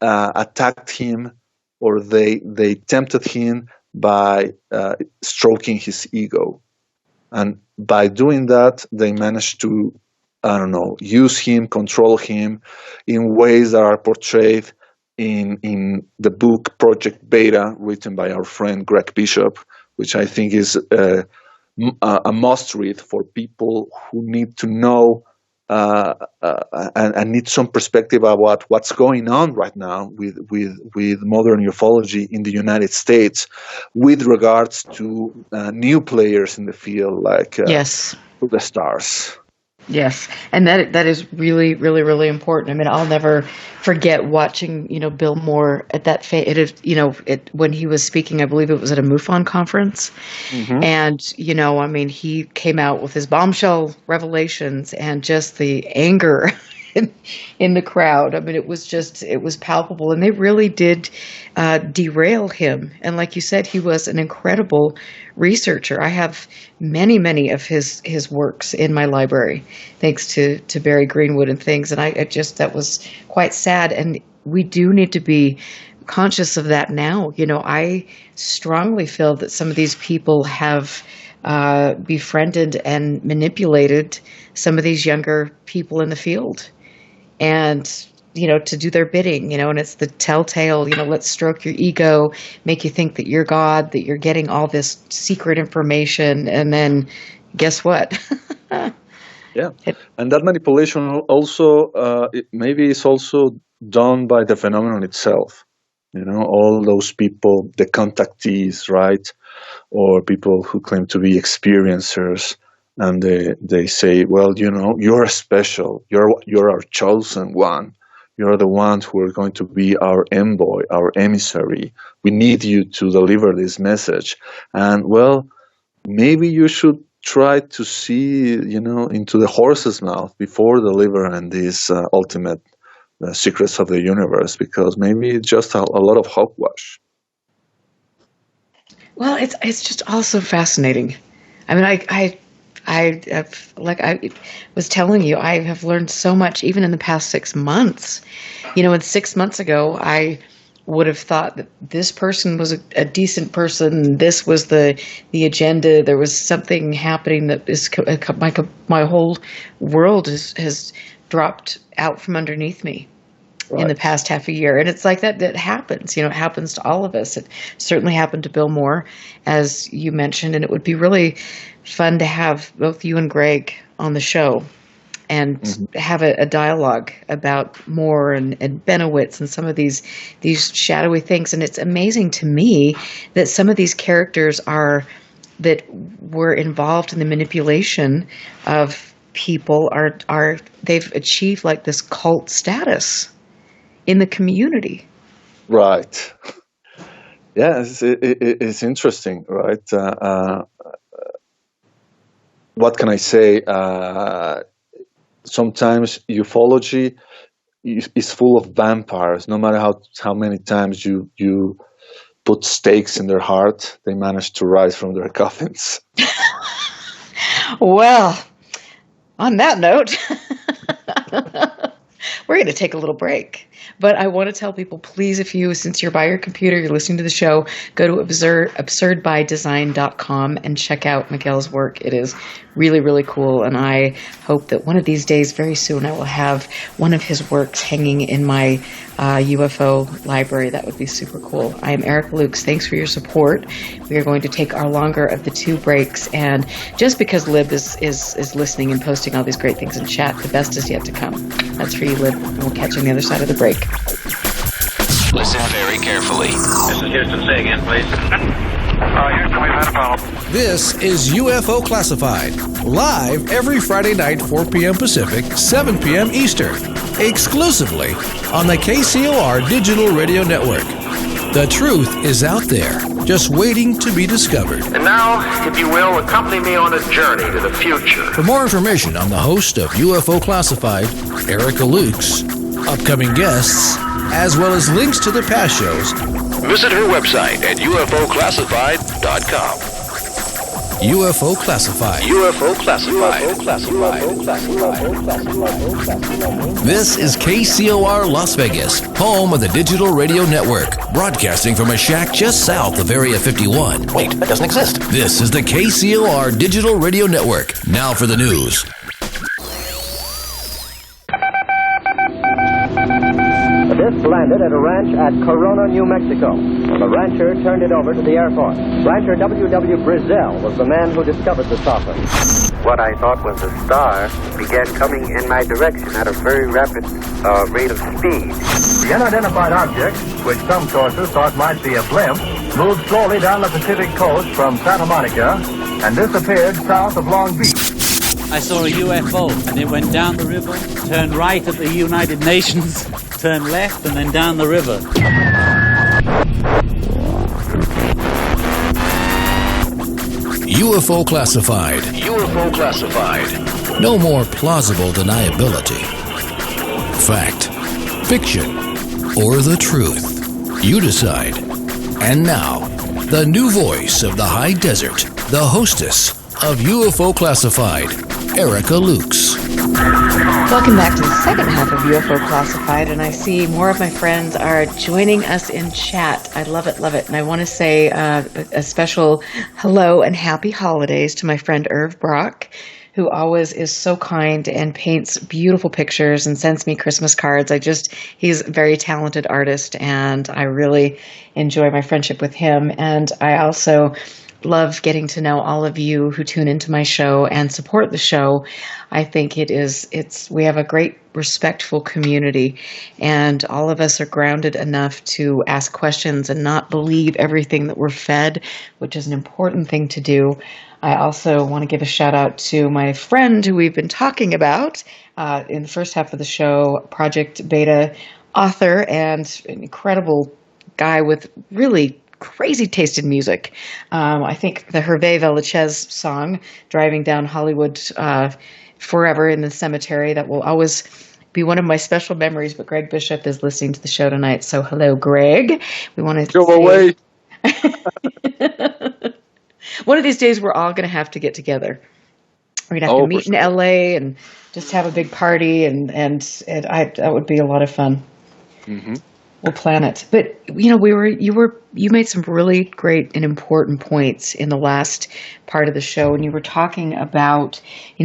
attacked him, or they tempted him by stroking his ego. And by doing that, they managed to, use him, control him in ways that are portrayed in the book Project Beta, written by our friend Greg Bishop, which I think is a must-read for people who need to know and need some perspective about what's going on right now with modern ufology in the United States, with regards to new players in the field, like yes, the stars. Yes, and that is really, really, really important. I mean, I'll never forget watching, Bill Moore at that when he was speaking. I believe it was at a MUFON conference, and he came out with his bombshell revelations, and just the anger in the crowd. I mean, it was palpable, and they really did derail him. And like you said, he was an incredible researcher. I have many of his works in my library, thanks to Barry Greenwood and things. And that was quite sad. And we do need to be conscious of that now. I strongly feel that some of these people have befriended and manipulated some of these younger people in the field, and to do their bidding, and it's the telltale, let's stroke your ego, make you think that you're God, that you're getting all this secret information, and then guess what? Yeah, and that manipulation also maybe is also done by the phenomenon itself. All those people, the contactees, right? Or people who claim to be experiencers, and they say, well, you're special. You're our chosen one. You're the ones who are going to be our envoy, our emissary. We need you to deliver this message. And, well, maybe you should try to see, into the horse's mouth before delivering these ultimate secrets of the universe, because maybe it's just a lot of hogwash. Well, it's just also fascinating. I mean, I like I was telling you, I have learned so much even in the past 6 months. And 6 months ago, I would have thought that this person was a decent person. This was the agenda. There was something happening that is my whole world has dropped out from underneath me. Right. In the past half a year. And it's like that happens. It happens to all of us. It certainly happened to Bill Moore, as you mentioned, and it would be really fun to have both you and Greg on the show and have a dialogue about Moore and Benowitz and some of these shadowy things. And it's amazing to me that some of these characters that were involved in the manipulation of people they've achieved like this cult status in the community. Right. Yeah, it's interesting, right? What can I say? Sometimes ufology is full of vampires. No matter how many times you put stakes in their heart, they manage to rise from their coffins. Well, on that note, we're going to take a little break. But I want to tell people, please, since you're by your computer, you're listening to the show, go to absurdbydesign.com and check out Miguel's work. It is really, really cool. And I hope that one of these days, very soon, I will have one of his works hanging in my UFO library. That would be super cool. I am Erica Lukes. Thanks for your support. We are going to take our longer of the 2 breaks. And just because Lib is listening and posting all these great things in chat, the best is yet to come. That's for you, Lib. And we'll catch you on the other side of the break. Listen very carefully. This is Houston. Say again, please. Houston, we've had a problem. This is UFO Classified, live every Friday night, 4 p.m. Pacific, 7 p.m. Eastern, exclusively on the KCOR Digital Radio Network. The truth is out there, just waiting to be discovered. And now, if you will, accompany me on a journey to the future. For more information on the host of UFO Classified, Erica Lukes, upcoming guests, as well as links to the past shows, visit her website at ufoclassified.com. UFO Classified. UFO Classified. This is KCOR Las Vegas, home of the Digital Radio Network, broadcasting from a shack just south of Area 51. Wait, that doesn't exist. This is the KCOR Digital Radio Network. Now for the news. The disc landed at a ranch at Corona, New Mexico. The rancher turned it over to the Air Force. Rancher W.W. Brazil was the man who discovered the saucer. What I thought was a star began coming in my direction at a very rapid rate of speed. The unidentified object, which some sources thought might be a blimp, moved slowly down the Pacific coast from Santa Monica and disappeared south of Long Beach. I saw a UFO, and it went down the river, turned right at the United Nations, turned left, and then down the river. UFO Classified. UFO Classified. No more plausible deniability. Fact, fiction, or the truth? You decide. And now, the new voice of the high desert, the hostess of UFO Classified, Erica Lukes. Welcome back to the second half of UFO Classified, and I see more of my friends are joining us in chat. I love it, love it. And I want to say a special hello and happy holidays to my friend Irv Brock, who always is so kind and paints beautiful pictures and sends me Christmas cards. He's a very talented artist, and I really enjoy my friendship with him. And I also love getting to know all of you who tune into my show and support the show. I think we have a great respectful community, and all of us are grounded enough to ask questions and not believe everything that we're fed, which is an important thing to do. I also want to give a shout out to my friend who we've been talking about in the first half of the show, Project Beta author and an incredible guy with really crazy taste in music. I think the Hervé Villachez song, Driving Down Hollywood Forever in the Cemetery, that will always be one of my special memories. But Greg Bishop is listening to the show tonight. So hello, Greg. We want to go away. One of these days, we're all going to have to get together. We're going to have to meet in LA and just have a big party, and that would be a lot of fun. Mm-hmm. We'll plan it. But you made some really great and important points in the last part of the show, and you were talking about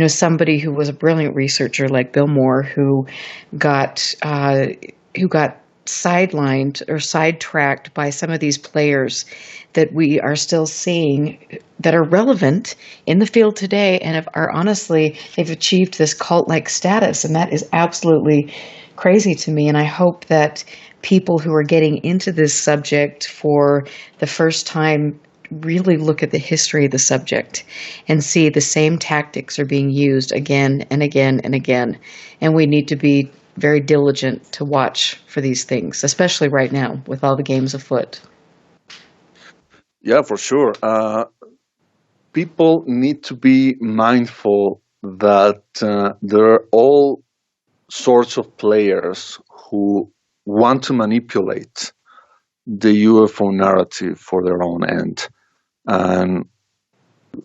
somebody who was a brilliant researcher like Bill Moore who got sidelined or sidetracked by some of these players that we are still seeing that are relevant in the field today and they've achieved this cult-like status, and that is absolutely crazy to me. And I hope that people who are getting into this subject for the first time really look at the history of the subject and see the same tactics are being used again and again and again. And we need to be very diligent to watch for these things, especially right now with all the games afoot. Yeah, for sure. People need to be mindful that there are all sorts of players who want to manipulate the UFO narrative for their own end, and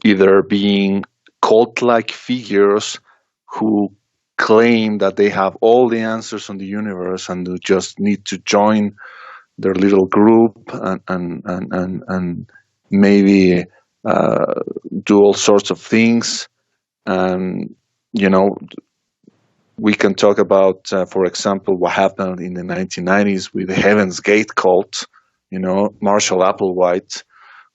either being cult-like figures who claim that they have all the answers on the universe and who just need to join their little group and maybe do all sorts of things. And we can talk about, for example, what happened in the 1990s with the Heaven's Gate cult. Marshall Applewhite,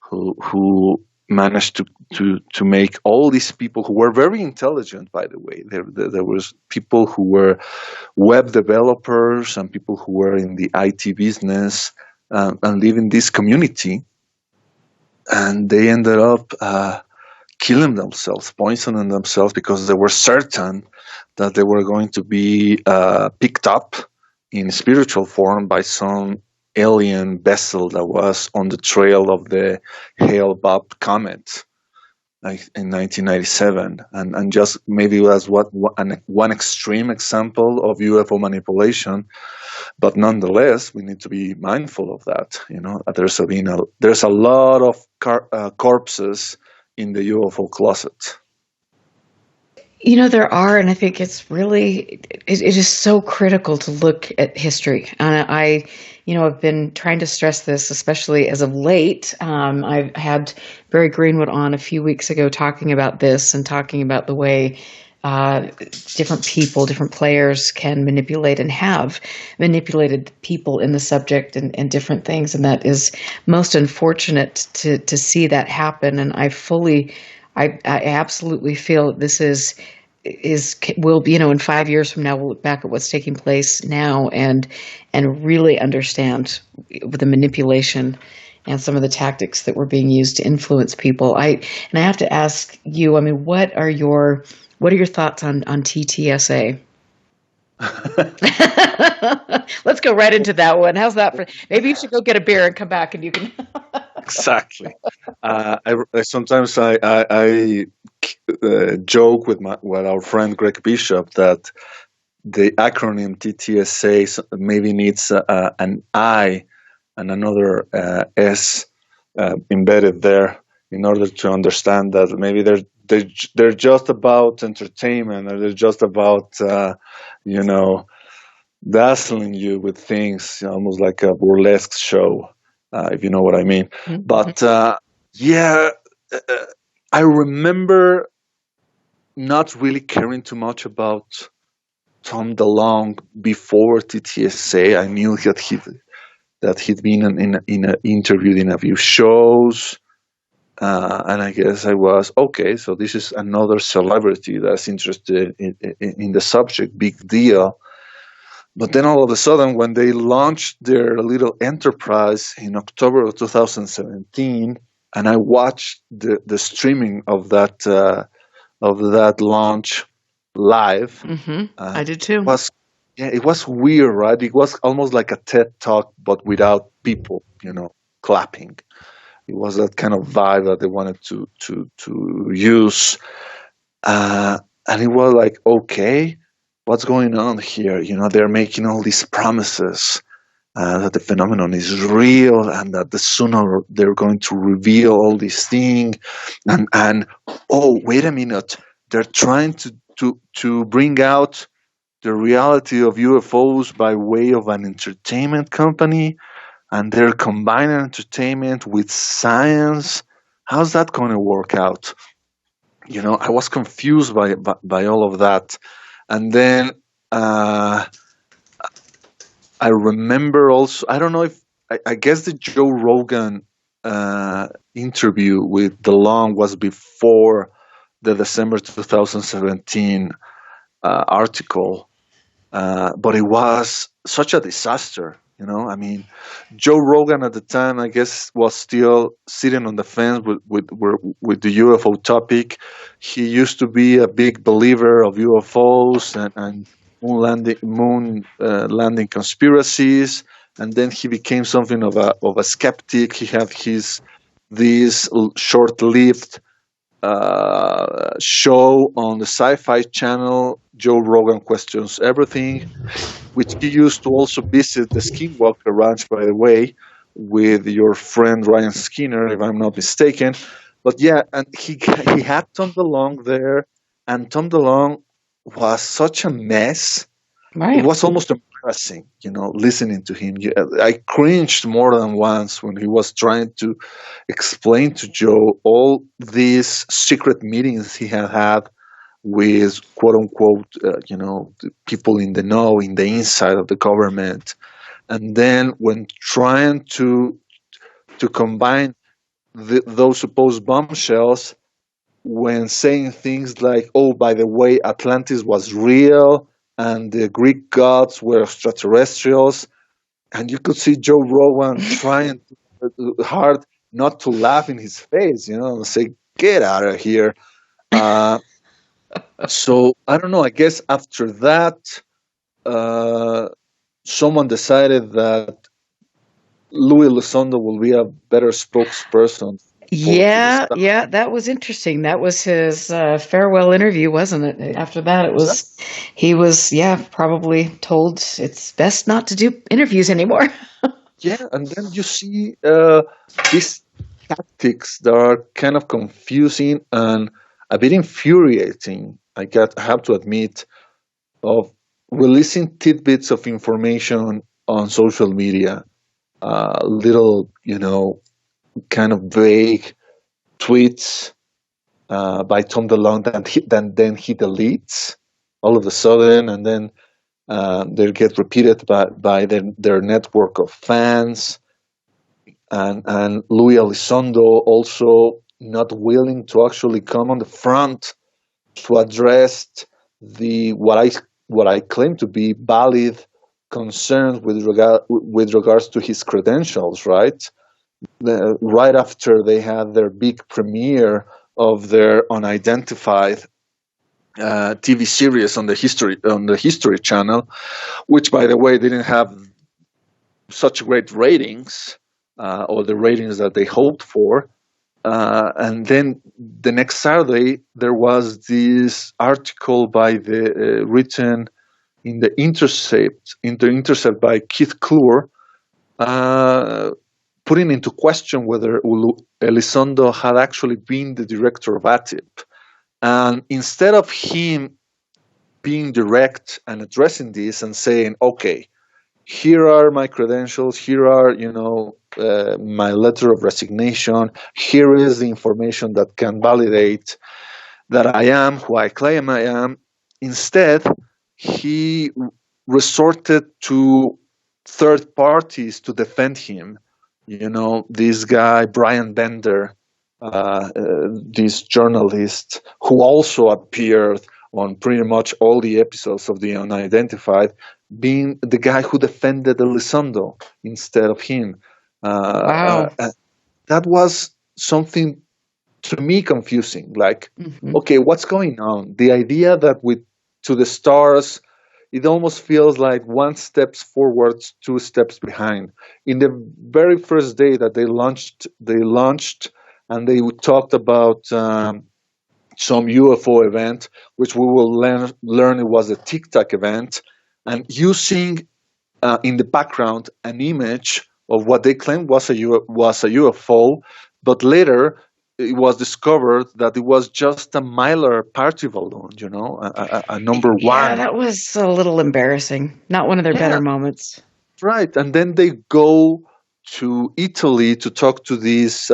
who managed to make all these people who were very intelligent, by the way. There was people who were web developers and people who were in the IT business and live in this community, and they ended up killing themselves, poisoning themselves, because they were certain that they were going to be picked up in spiritual form by some alien vessel that was on the trail of the Hale-Bopp comet in 1997. And just maybe as one extreme example of UFO manipulation, but nonetheless, we need to be mindful of that. There's a lot of corpses in the UFO closet. There are, and I think it's really, it is so critical to look at history. And I've been trying to stress this, especially as of late. I've had Barry Greenwood on a few weeks ago talking about this and talking about the way different people, different players can manipulate and have manipulated people in the subject and different things. And that is most unfortunate to see that happen. And I absolutely feel this will be, in 5 years from now, we'll look back at what's taking place now and really understand the manipulation and some of the tactics that were being used to influence people. I have to ask you, what are your thoughts on TTSA? Let's go right into that one. How's that? Maybe you should go get a beer and come back and you can. Exactly. Sometimes I joke with our friend Greg Bishop that the acronym TTSA maybe needs an I and another S embedded there in order to understand that maybe they're just about entertainment, or they're just about dazzling you with things, almost like a burlesque show, if you know what I mean. Mm-hmm. But I remember not really caring too much about Tom DeLonge before TTSA. I knew that he'd been interviewed in a few shows, and I guess I was okay. So this is another celebrity that's interested in the subject. Big deal. But then all of a sudden, when they launched their little enterprise in October of 2017, and I watched the streaming of that launch live. Mm-hmm. I did too. It was weird, right? It was almost like a TED Talk, but without people, clapping. It was that kind of vibe that they wanted to use, and it was like, okay, what's going on here? They're making all these promises that the phenomenon is real, and that the sooner they're going to reveal all these things, and oh, wait a minute, they're trying to bring out the reality of UFOs by way of an entertainment company, and they're combining entertainment with science. How's that going to work out? I was confused by all of that. And then I remember also, I don't know if, I guess the Joe Rogan interview with DeLonge was before the December 2017 article, but it was such a disaster. I mean, Joe Rogan at the time, I guess, was still sitting on the fence with the UFO topic. He used to be a big believer of UFOs and moon landing conspiracies, and then he became something of a skeptic. He had this short-lived show on the Sci-Fi Channel, Joe Rogan Questions Everything, which he used to also visit the Skinwalker Ranch, by the way, with your friend Ryan Skinner, if I'm not mistaken. But yeah, and he had Tom DeLonge there, and Tom DeLonge was such a mess. Right. It was almost embarrassing, listening to him. I cringed more than once when he was trying to explain to Joe all these secret meetings he had with quote unquote, the people in the know, in the inside of the government. And then when trying to combine those supposed bombshells, when saying things like, oh, by the way, Atlantis was real and the Greek gods were extraterrestrials, and you could see Joe Rogan trying hard not to laugh in his face, and say, get out of here. So I don't know. I guess after that, someone decided that Louis Elizondo will be a better spokesperson. Yeah, that was interesting. That was his farewell interview, wasn't it? After that, he was probably told it's best not to do interviews anymore. Yeah, and then you see these tactics that are kind of confusing and a bit infuriating. I have to admit, of releasing tidbits of information on social media, little, kind of vague tweets by Tom DeLonge that then he deletes all of a sudden, and then they get repeated by their network of fans, and Louis Elizondo also not willing to actually come on the front to address what I claim to be valid concerns with regards to his credentials, right? Right after they had their big premiere of their unidentified TV series on the History Channel, which, by the way, didn't have such great ratings, or the ratings that they hoped for. And then the next Saturday, there was this article written in the Intercept by Keith Clure, putting into question whether Elizondo had actually been the director of ATIP. And instead of him being direct and addressing this and saying, okay, here are my credentials, here are, my letter of resignation, here is the information that can validate that I am who I claim I am. Instead, he resorted to third parties to defend him. This guy, Brian Bender, this journalist who also appeared on pretty much all the episodes of The Unidentified, being the guy who defended Elizondo instead of him. Wow. That was something to me confusing. Like, okay, what's going on? The idea that with To the Stars, it almost feels like one step forward, two steps behind. In the very first day that they launched, and they talked about some UFO event, which we will learn it was a Tic Tac event, and using in the background an image of what they claimed was a UFO, but later it was discovered that it was just a Mylar party balloon, a number one. Yeah, that was a little embarrassing. Not one of their better moments. Right, and then they go to Italy to talk to these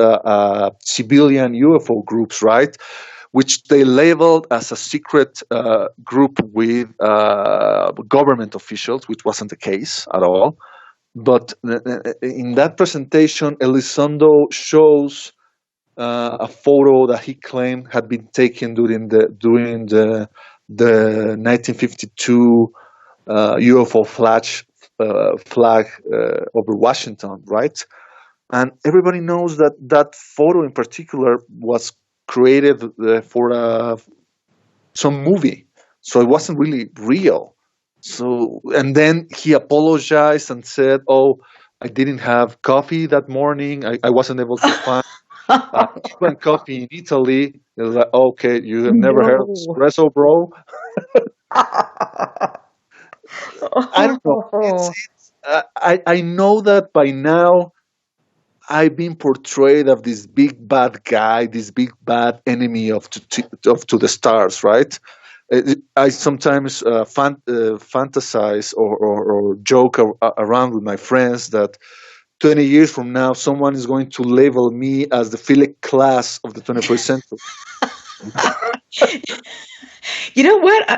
civilian UFO groups, right? Which they labeled as a secret group with government officials, which wasn't the case at all. But in that presentation, Elizondo shows a photo that he claimed had been taken during the 1952 UFO flag over Washington, right? And everybody knows that photo in particular was created for some movie, so it wasn't really real. So, and then he apologized and said, "Oh, I didn't have coffee that morning. I wasn't able to find even coffee in Italy." It was like, "Okay, you have never heard of espresso, bro?" I don't know. I know that by now I've been portrayed of this big bad guy, this big bad enemy of To the Stars, right? I sometimes fantasize or joke around with my friends that 20 years from now, someone is going to label me as the Philip Glass of the 21st century. You know what?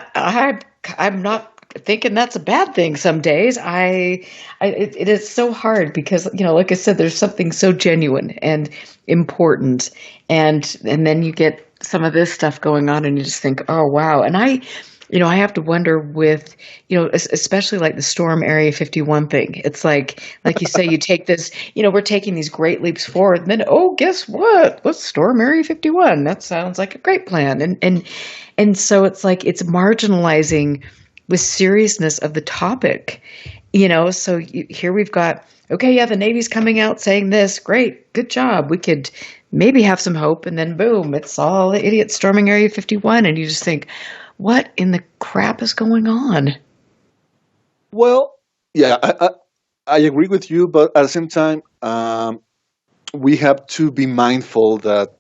I'm not thinking that's a bad thing some days. It is so hard because, like I said, there's something so genuine and important. And then you get some of this stuff going on and you just think, oh, wow. And I have to wonder with, especially like the Storm Area 51 thing. It's like you say, you take this, we're taking these great leaps forward. And then, oh, guess what? What's Storm Area 51? That sounds like a great plan. And so it's like it's marginalizing the seriousness of the topic, So here we've got, okay, yeah, the Navy's coming out saying this. Great, good job. We could maybe have some hope. And then boom, it's all the idiots storming Area 51. And you just think, what in the crap is going on? Well, yeah, I agree with you, but at the same time, we have to be mindful that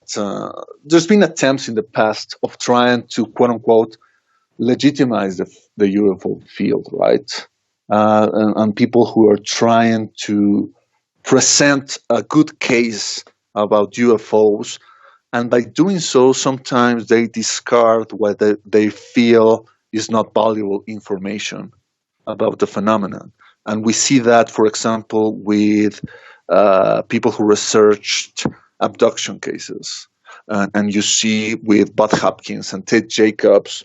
there's been attempts in the past of trying to, quote unquote, legitimize the UFO field, right? And people who are trying to present a good case about UFOs. And by doing so, sometimes they discard what they feel is not valuable information about the phenomenon. And we see that, for example, with people who researched abduction cases. And you see with Bud Hopkins and Ted Jacobs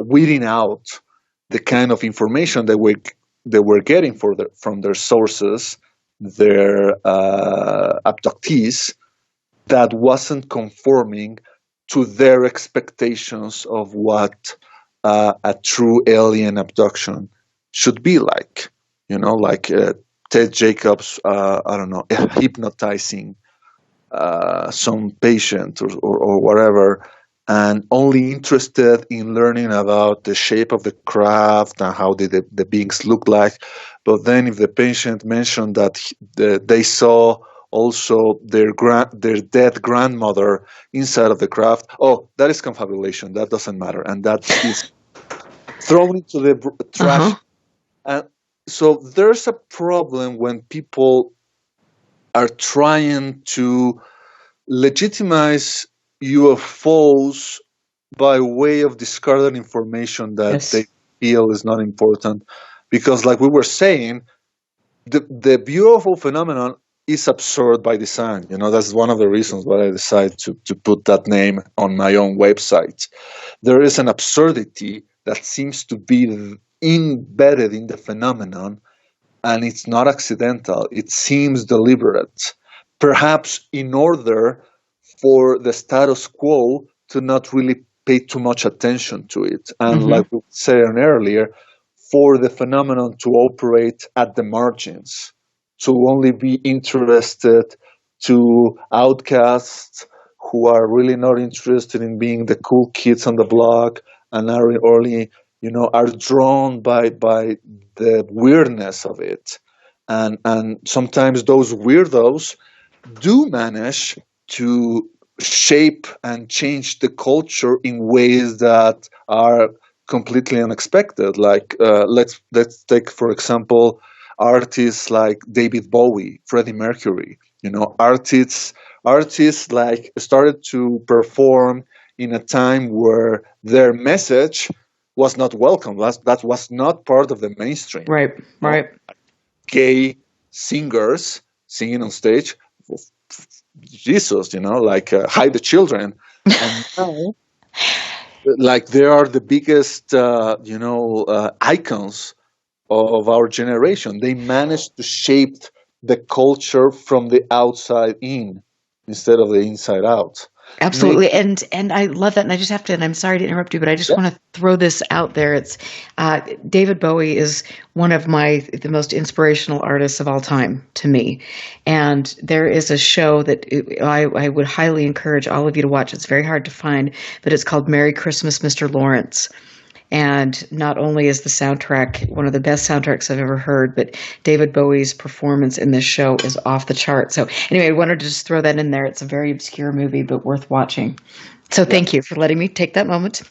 weeding out the kind of information that they were getting from their sources, their abductees, that wasn't conforming to their expectations of what a true alien abduction should be like. Like Ted Jacobs, hypnotizing some patient or whatever, and only interested in learning about the shape of the craft and how the beings look like. But then if the patient mentioned that they saw also their dead grandmother inside of the craft, oh, that is confabulation. That doesn't matter. And that is thrown into the trash. And so there's a problem when people are trying to legitimize UFOs by way of discarding information that they feel is not important. Because like we were saying, the UFO phenomenon is absurd by design. That's one of the reasons why I decided to put that name on my own website. There is an absurdity that seems to be embedded in the phenomenon, and it's not accidental. It seems deliberate, perhaps in order for the status quo to not really pay too much attention to it. And like we said earlier, for the phenomenon to operate at the margins, to only be interested to outcasts who are really not interested in being the cool kids on the block and are only, are drawn by the weirdness of it. And sometimes those weirdos do manage to shape and change the culture in ways that are completely unexpected. Like let's take, for example, artists like David Bowie, Freddie Mercury. Artists like started to perform in a time where their message was not welcome. That was not part of the mainstream. Right. Gay singers singing on stage, Jesus, like hide the children, and now, like they are the biggest, icons of our generation. They managed to shape the culture from the outside in instead of the inside out. Absolutely. And I love that. And I just have to, and I'm sorry to interrupt you, but I just want to throw this out there. It's David Bowie is one of the most inspirational artists of all time to me. And there is a show that I would highly encourage all of you to watch. It's very hard to find, but it's called Merry Christmas, Mr. Lawrence. And not only is the soundtrack one of the best soundtracks I've ever heard, but David Bowie's performance in this show is off the chart. So anyway, I wanted to just throw that in there. It's a very obscure movie, but worth watching. So thank you for letting me take that moment.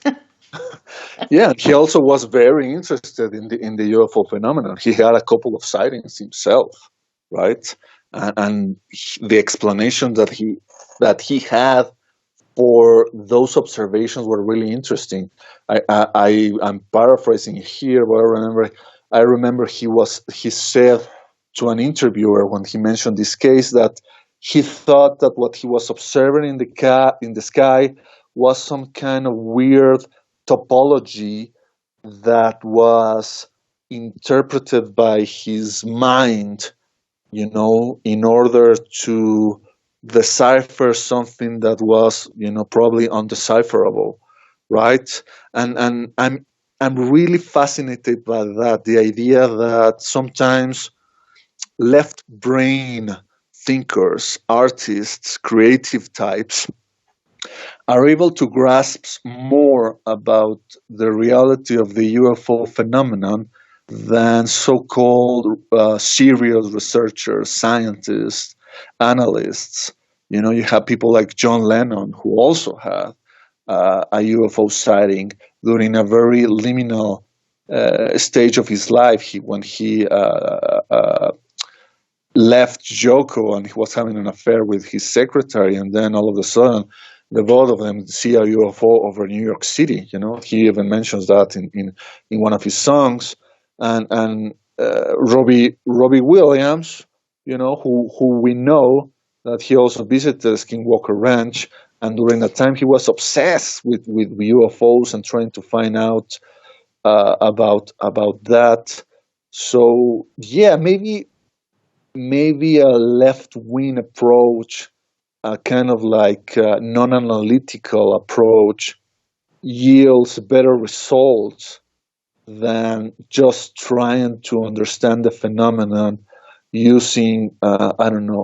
Yeah, he also was very interested in the UFO phenomenon. He had a couple of sightings himself, right? And the explanation that he had for those observations were really interesting. I'm paraphrasing here, but I remember he said to an interviewer when he mentioned this case that he thought that what he was observing in the sky was some kind of weird topology that was interpreted by his mind, in order to decipher something that was, probably undecipherable, right? And I'm really fascinated by that, the idea that sometimes left brain thinkers, artists, creative types are able to grasp more about the reality of the UFO phenomenon than so-called serious researchers, scientists, analysts. You have people like John Lennon, who also had a UFO sighting during a very liminal stage of his life. When he left Yoko and he was having an affair with his secretary, and then all of a sudden, the both of them see a UFO over New York City. He even mentions that in one of his songs. And Robbie Williams, who we know that he also visited Skinwalker Ranch, and during that time he was obsessed with UFOs and trying to find out about that. So yeah, maybe a left-wing approach, a kind of like non-analytical approach, yields better results than just trying to understand the phenomenon using,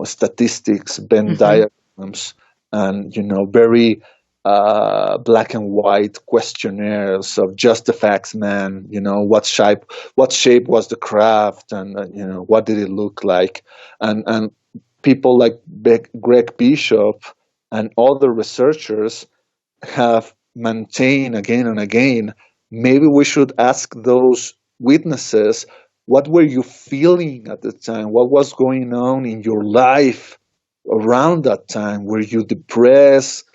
statistics, Venn diagrams, and, very black and white questionnaires of just the facts, man. What shape was the craft, and what did it look like, and people like Greg Bishop and other researchers have maintained again and again. Maybe we should ask those witnesses, what were you feeling at the time? What was going on in your life around that time? Were you depressed?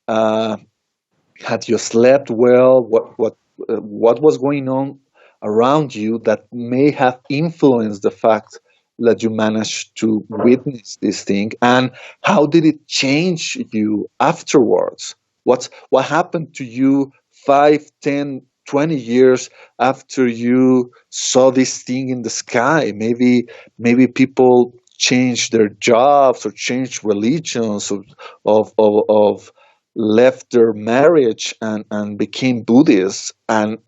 Had you slept well? What was going on around you that may have influenced the fact that you managed to witness this thing? And how did it change you afterwards? What happened to you 5, 10, 20 years after you saw this thing in the sky? Maybe people changed their jobs or changed religions of left their marriage and became Buddhists. And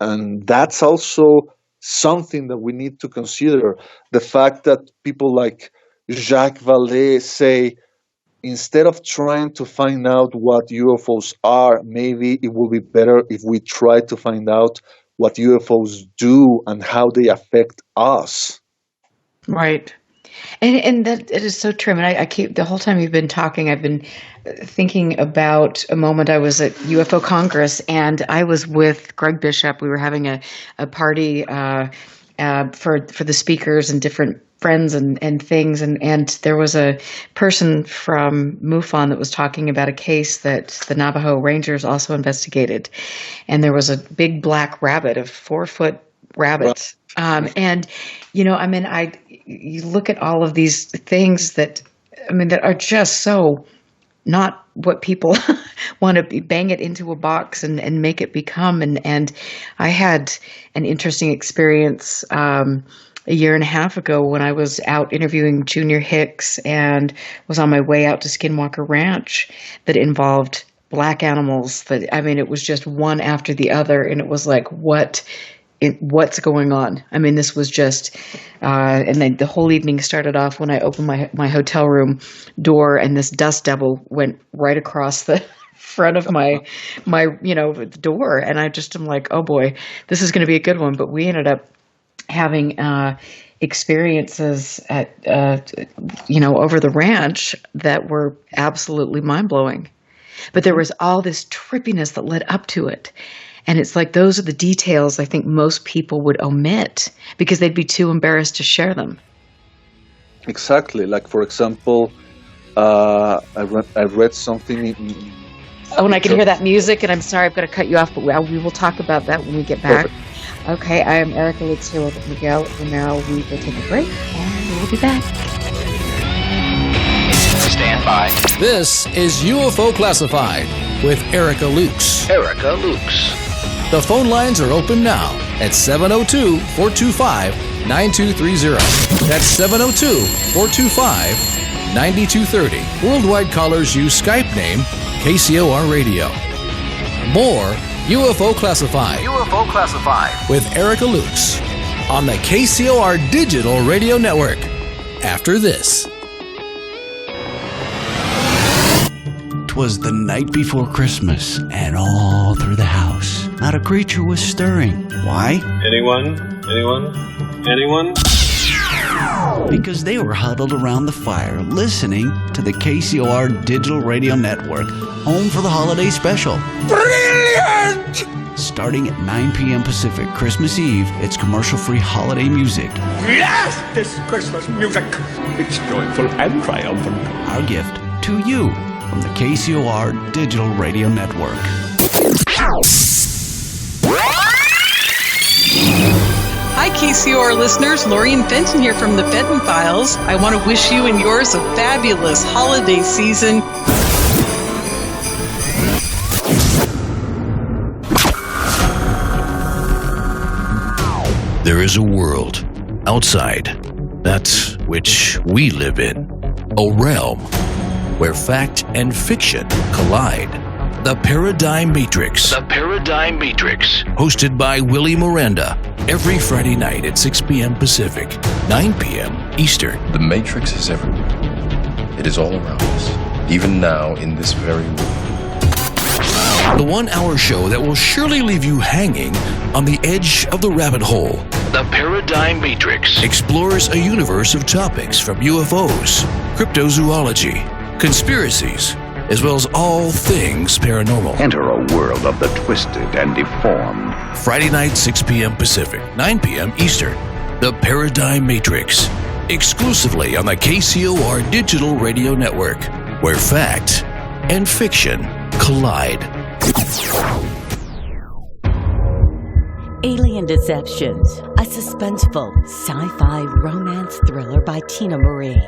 that's also something that we need to consider. The fact that people like Jacques Vallée say, instead of trying to find out what UFOs are, maybe it would be better if we try to find out what UFOs do and how they affect us. Right. And that it is so true. I mean, I keep, the whole time you've been talking, I've been thinking about a moment I was at UFO Congress, and I was with Greg Bishop. We were having a party for the speakers and different friends and things, and there was a person from MUFON that was talking about a case that the Navajo Rangers also investigated, and there was a big black rabbit, a 4-foot rabbit. And you look at all of these things that are just so not what people want to bang it into a box and make it become. And I had an interesting experience a year and a half ago when I was out interviewing Junior Hicks and was on my way out to Skinwalker Ranch that involved black animals. It was just one after the other, and it was like, what's going on? This was just, and then the whole evening started off when I opened my hotel room door, and this dust devil went right across the front of my door, and I just am like, oh boy, this is going to be a good one. But we ended up having experiences at over the ranch that were absolutely mind blowing. But there was all this trippiness that led up to it. And it's like those are the details I think most people would omit because they'd be too embarrassed to share them. Exactly. Like, for example, I read something. And I can hear that music, and I'm sorry I've got to cut you off, but we will talk about that when we get back. Perfect. Okay, I am Erica Lutz here with Miguel Romero. We will take a break, and we'll be back. Stand by. This is UFO Classified with Erica Lukes. The phone lines are open now at 702-425-9230. That's 702-425-9230. Worldwide callers use Skype name KCOR Radio. More UFO Classified with Erica Lukes on the KCOR Digital Radio Network. After this. 'Twas the night before Christmas, and all through the house, not a creature was stirring. Why? Anyone? Because they were huddled around the fire, listening to the KCOR Digital Radio Network, home for the holiday special. Brilliant! Starting at 9 p.m. Pacific, Christmas Eve, it's commercial-free holiday music. Yes, this Christmas music. It's joyful and triumphant. Our gift to you from the KCOR Digital Radio Network. Hi, KCOR listeners. Lorraine Fenton here from the Fenton Files. I want to wish you and yours a fabulous holiday season. There is a world outside that which we live in, a realm where fact and fiction collide. The Paradigm Matrix. Hosted by Willie Miranda. Every Friday night at 6 p.m. Pacific, 9 p.m. Eastern. The Matrix is everywhere. It is all around us, even now in this very room. The 1-hour show that will surely leave you hanging on the edge of the rabbit hole. The Paradigm Matrix explores a universe of topics from UFOs, cryptozoology, conspiracies, as well as all things paranormal. Enter a world of the twisted and deformed. Friday night, 6 p.m. Pacific, 9 p.m. Eastern. The Paradigm Matrix, exclusively on the KCOR Digital Radio Network, where fact and fiction collide. Alien Deceptions, a suspenseful sci-fi romance thriller by Tina Marie,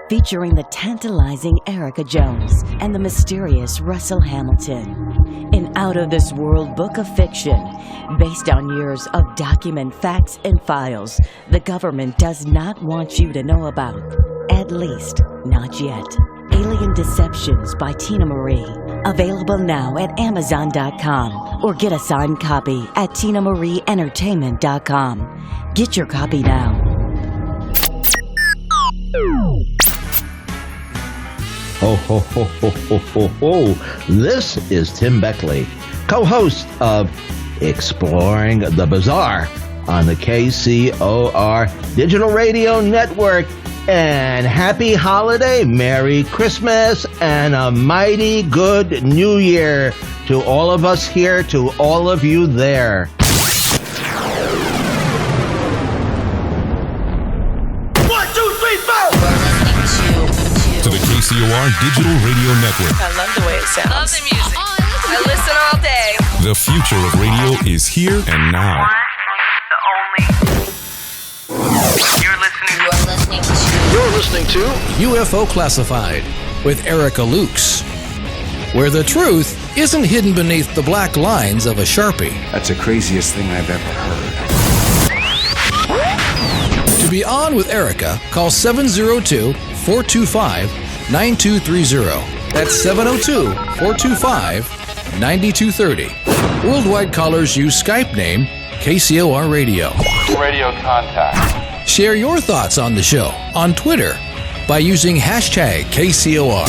featuring the tantalizing Erica Jones and the mysterious Russell Hamilton. An out-of-this-world book of fiction based on years of document facts and files the government does not want you to know about. At least, not yet. Alien Deceptions by Tina Marie. Available now at Amazon.com or get a signed copy at TinaMarieEntertainment.com. Get your copy now. Ho, ho, ho, ho, ho, ho, ho. This is Tim Beckley, co-host of Exploring the Bizarre on the KCOR Digital Radio Network. And happy holiday, Merry Christmas, and a mighty good New Year to all of us here, to all of you there. 1, 2, 3, 4. To the KCOR Digital Radio Network. I love the way it sounds. Love the music. I listen all day. The future of radio is here and now. You're listening to UFO Classified with Erica Lukes, where the truth isn't hidden beneath the black lines of a Sharpie. That's the craziest thing I've ever heard. To be on with Erica, call 702-425-9230. That's 702-425-9230. Worldwide callers use Skype name KCOR Radio. Radio contact. Share your thoughts on the show on Twitter by using hashtag KCOR.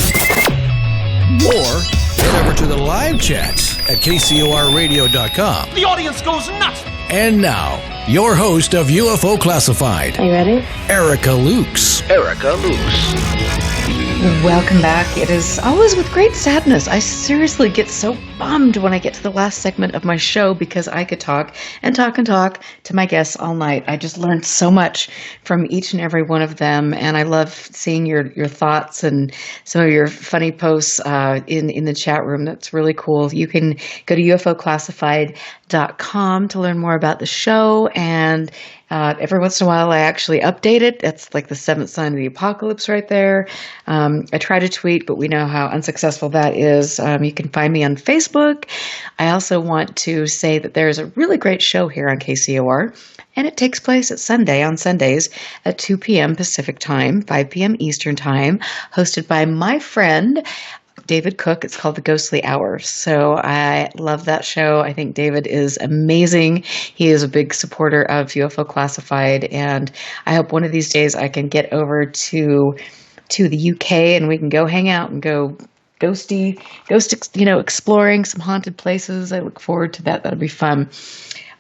Or head over to the live chats at KCORradio.com. The audience goes nuts. And now, your host of UFO Classified. Are you ready? Erica Lukes. Erica Lukes. Welcome back. It is always with great sadness. I seriously get so bummed when I get to the last segment of my show because I could talk and talk and talk to my guests all night. I just learned so much from each and every one of them, and I love seeing your thoughts and some of your funny posts in the chat room. That's really cool. You can go to UFOclassified.com to learn more about the show, and every once in a while, I actually update it. That's like the seventh sign of the apocalypse right there. I try to tweet, but we know how unsuccessful that is. You can find me on Facebook. I also want to say that there's a really great show here on KCOR, and it takes place on Sundays at 2 p.m. Pacific Time, 5 p.m. Eastern Time, hosted by my friend, David Cook. It's called The Ghostly Hour. So I love that show. I think David is amazing. He is a big supporter of UFO Classified, and I hope one of these days I can get over to the UK and we can go hang out and go exploring some haunted places. I look forward to that. That'll be fun.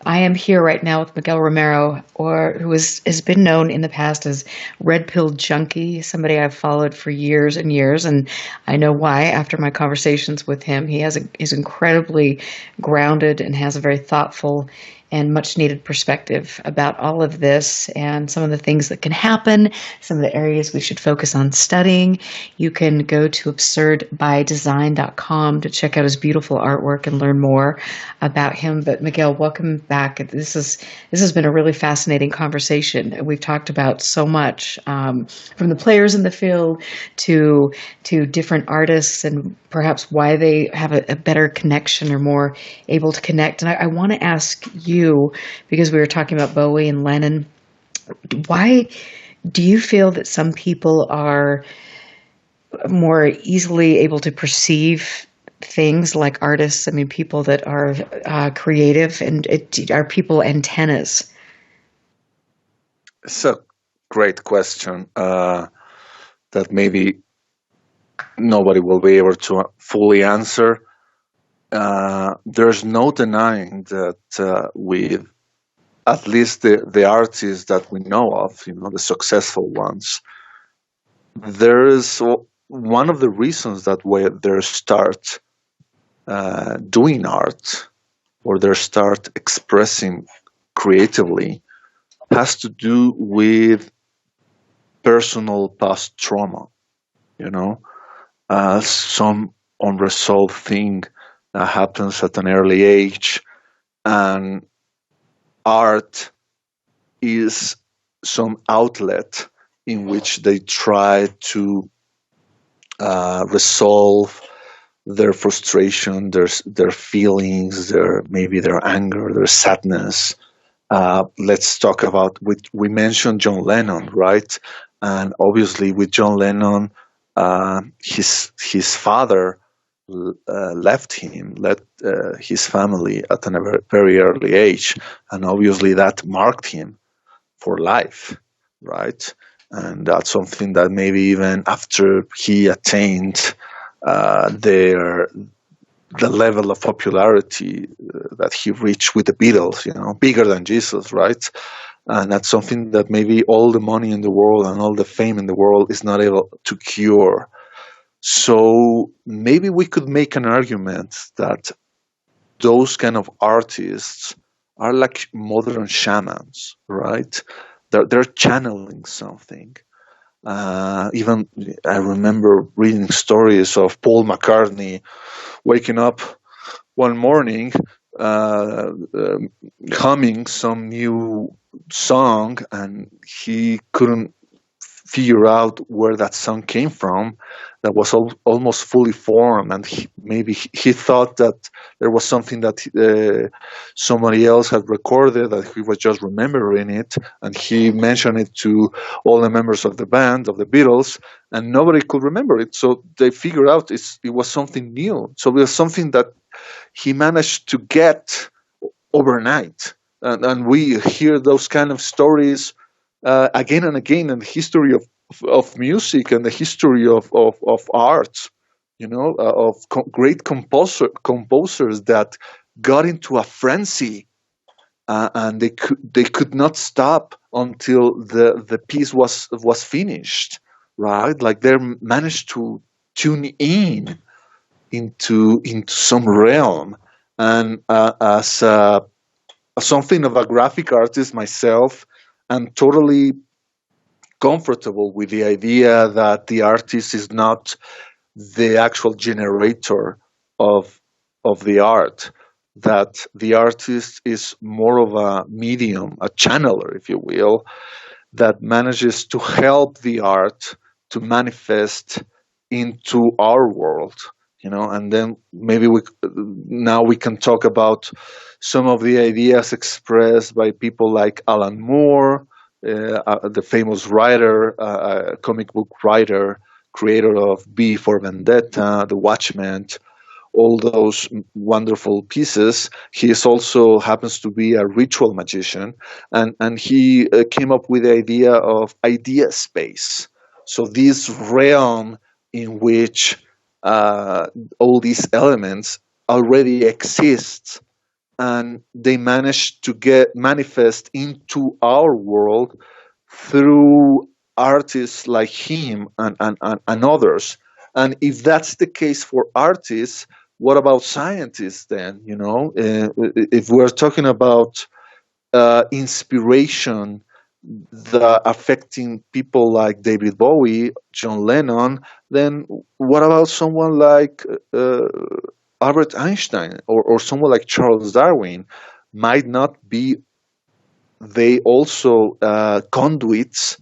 I am here right now with Miguel Romero, who has been known in the past as Red Pill Junkie, somebody I've followed for years and years, and I know why after my conversations with him. He's incredibly grounded and has a very thoughtful and much needed perspective about all of this and some of the things that can happen, some of the areas we should focus on studying. You can go to absurdbydesign.com to check out his beautiful artwork and learn more about him. But Miguel, welcome back. This has been a really fascinating conversation. We've talked about so much, from the players in the field to different artists and perhaps why they have a better connection or more able to connect. And I want to ask you, because we were talking about Bowie and Lennon, why do you feel that some people are more easily able to perceive things like artists? I mean, people that are creative, and are people antennas? It's a great question that maybe nobody will be able to fully answer. there's no denying that with at least the artists that we know of, the successful ones, there is one of the reasons that they start doing art or they start expressing creatively has to do with personal past trauma, some unresolved thing that happens at an early age, and art is some outlet in which they try to resolve their frustration, their feelings, maybe their anger, their sadness. Let's talk about, we mentioned John Lennon, right? And obviously with John Lennon, his father left his family at a very early age, and obviously that marked him for life, right? And that's something that maybe even after he attained the level of popularity that he reached with the Beatles, bigger than Jesus, right? And that's something that maybe all the money in the world and all the fame in the world is not able to cure. So maybe we could make an argument that those kind of artists are like modern shamans, right? They're channeling something. Even I remember reading stories of Paul McCartney waking up one morning humming some new song, and he couldn't figure out where that song came from. That was almost fully formed, and maybe he thought that there was something that somebody else had recorded, that he was just remembering it, and he mentioned it to all the members of the band, of the Beatles, and nobody could remember it. So they figured out it was something new. So it was something that he managed to get overnight. And we hear those kind of stories again and again in the history of music and the history of art, of great composers that got into a frenzy, and they could not stop until the piece was finished, right? Like they managed to tune into some realm. And as something of a graphic artist myself, I'm totally comfortable with the idea that the artist is not the actual generator of the art, that the artist is more of a medium, a channeler, if you will, that manages to help the art to manifest into our world, and then maybe now we can talk about some of the ideas expressed by people like Alan Moore, the famous writer, comic book writer, creator of V for Vendetta, The Watchmen, all those wonderful pieces. He also happens to be a ritual magician, and he came up with the idea of idea space. So this realm in which all these elements already exist, and they manage to get manifest into our world through artists like him and others. And if that's the case for artists, what about scientists then? If we're talking about inspiration affecting people like David Bowie, John Lennon, then what about someone like Albert Einstein or someone like Charles Darwin? Might not be they also conduits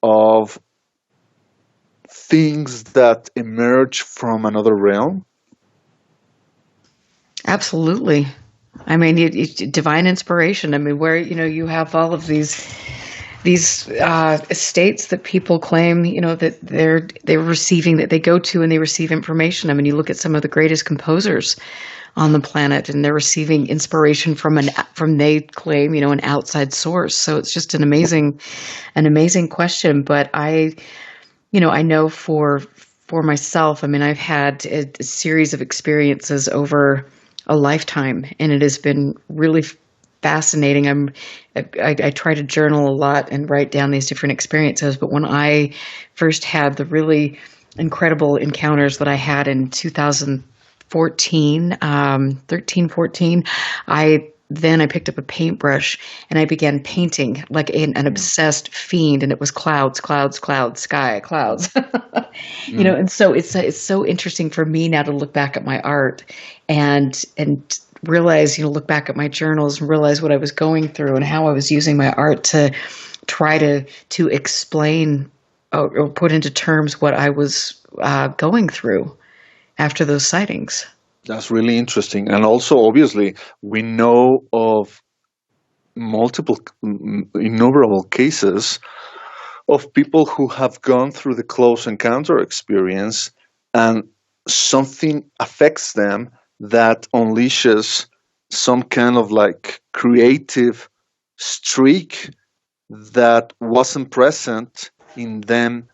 of things that emerge from another realm? Absolutely. I mean, it's divine inspiration. I mean, where you have all of these states that people claim, that they're receiving, that they go to and they receive information. I mean, you look at some of the greatest composers on the planet, and they're receiving inspiration from they claim, an outside source. So it's just an amazing question. But I know for myself, I mean, I've had a series of experiences over a lifetime, and it has been really fascinating. I try to journal a lot and write down these different experiences, but when I first had the really incredible encounters that I had in 2014, 13, 14, I picked up a paintbrush and I began painting like an obsessed fiend, and it was clouds, clouds, clouds, sky, clouds. And so it's so interesting for me now to look back at my art and realize, look back at my journals and realize what I was going through and how I was using my art to try to explain or put into terms what I was going through after those sightings. That's really interesting. And also, obviously, we know of innumerable cases of people who have gone through the close encounter experience and something affects them that unleashes some kind of like creative streak that wasn't present in them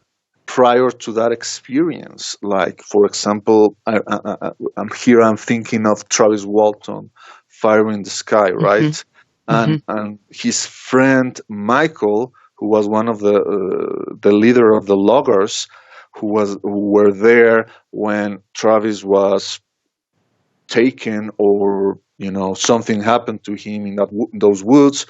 prior to that experience. Like, for example, I'm thinking of Travis Walton, Fire in the Sky, right? And his friend Michael, who was one of the leader of the loggers, who were there when Travis was taken, or something happened to him in those woods,